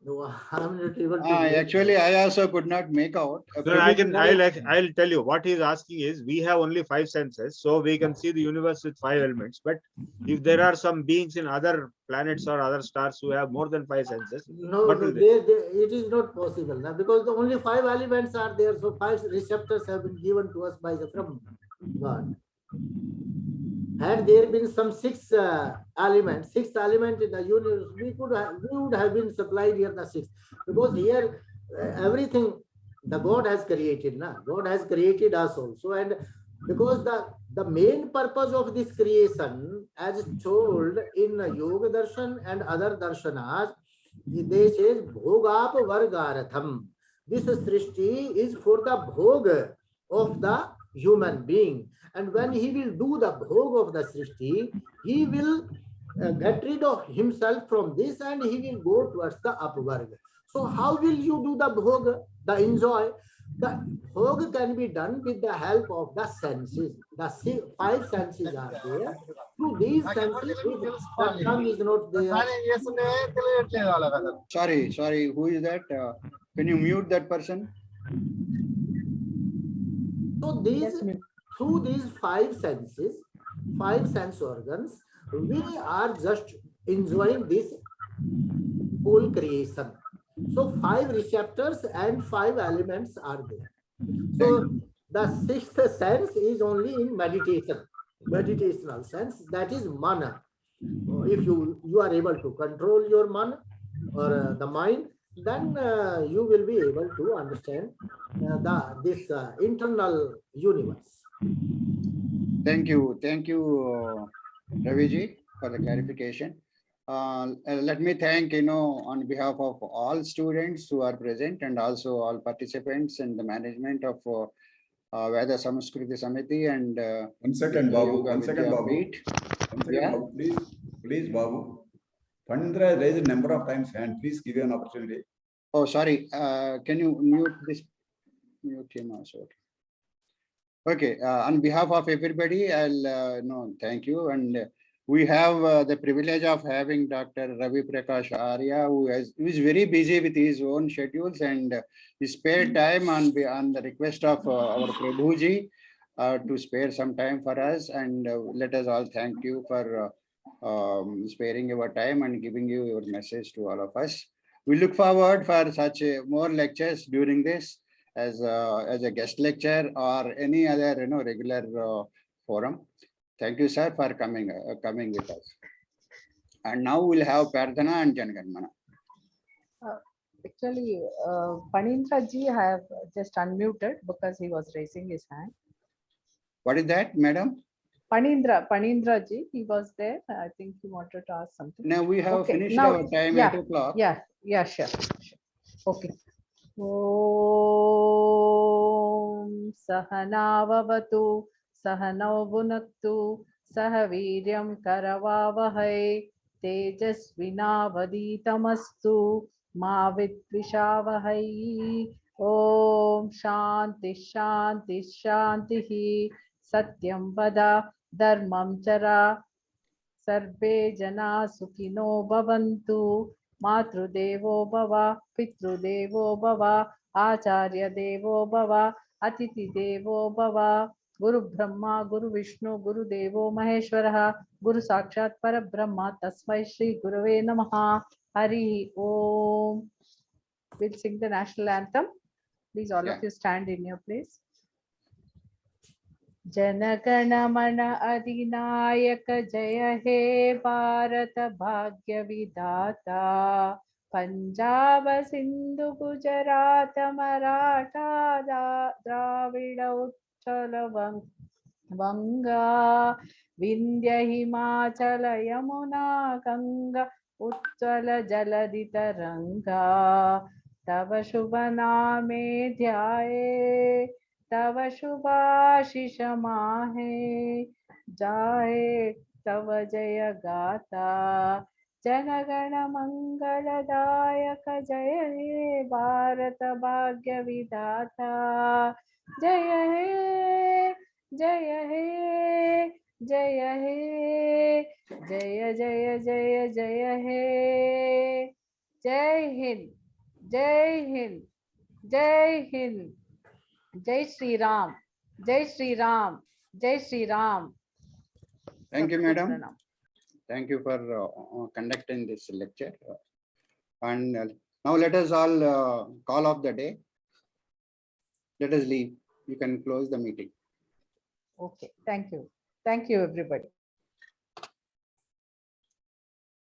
No, I'm not able to. Actually, I also could not make out. I'll tell you what he's asking is, we have only five senses, so we can see the universe with five elements. But if there are some beings in other planets or other stars who have more than five senses, No, it is not possible now, because the only five elements are there. So five receptors have been given to us from God. Had there been some sixth element in the universe, we would have been supplied here the sixth, because here everything the God has created. God has created us also, and because the main purpose of this creation, as told in Yoga Darshan and other darshanas, they says bhogap vargaratham. This srishti is for the bhog of the human being. And when he will do the bhog of the srishti, he will get rid of himself from this, and he will go towards the upvarga. So how will you do the bhog, the enjoy? The bhog can be done with the help of the senses. The five senses are there. Through these senses, the tongue is not there. Sorry, who is that? Can you mute that person? So through these five senses, five sense organs, we are just enjoying this whole creation. So five receptors and five elements are there. So the sixth sense is only in meditational sense, that is mana. If you are able to control your mana or the mind, then you will be able to understand this internal universe. Thank you, Ravi ji, for the clarification. Let me thank, on behalf of all students who are present, and also all participants in the management of Veda Samskruti Samiti and One second, Babu. Yoga One second, Vidya Babu. Peeth. One second, Yeah. Babu. Please, Babu. Pandra raised a number of times hand. Please give you an opportunity. Oh, sorry. Can you mute this? Mute him also. Okay. On behalf of everybody, I'll thank you. And we have the privilege of having Dr. Ravi Prakash Arya, who is very busy with his own schedules, and he spared time on the request of our Prabhuji to spare some time for us. And let us all thank you for sparing your time and giving your message to all of us. We look forward for such more lectures during this as a guest lecture or any other regular forum. Thank you, sir, for coming with us. And now we'll have Pardana and Janaganmana. Actually, Panindra ji have just unmuted because he was raising his hand. What is that, madam? Panindra ji, he was there. I think he wanted to ask something. Now we have Okay, finished now, our time, yeah, 8 o'clock. Yeah, sure. Okay. Om Sahanavavatu Sahanau Bhunaktu Sahaviryam Karavavahai Tejasvinavaditamastu Ma Vidvishavahai. Om Shanti Shanti Shanti Satyam Vada Dharmam Chara Sarve Jana Sukhino Bhavantu Matrudevo Bhava Pitrudevo Bhava Acharya Devo Bhava Atiti Devo Bhava Guru Brahma Guru Vishnu Guru Devo Maheshwaraha Guru Sakshat Parabrahma Tasmai Shri Gurave Namaha. Hari Om. We'll sing the national anthem. Please all of you stand in your place. जनगण मन अधिनायक जय हे भारत भाग्य विधाता पंजाब सिंधु गुजरात मराठा द्राविड़ उत्कल वंगा विंध्य हिमाचल यमुना गंगा उत्कल जलधि तरंगा तव शुभ नामे ध्याये तव शुभाशिष माहे जाए तव जय गाता जनगण मंगलदायक जय हे भारत भाग्य विधाता जय हे जय हे जय हे जय जय जय जय हे जय हिंद जय हिंद जय Hind Jai Shri Ram, Jai Shri Ram, Jai Shri Ram. Thank you, madam. Thank you for conducting this lecture. And now let us all call off the day. Let us leave. You can close the meeting. Okay, thank you. Thank you, everybody.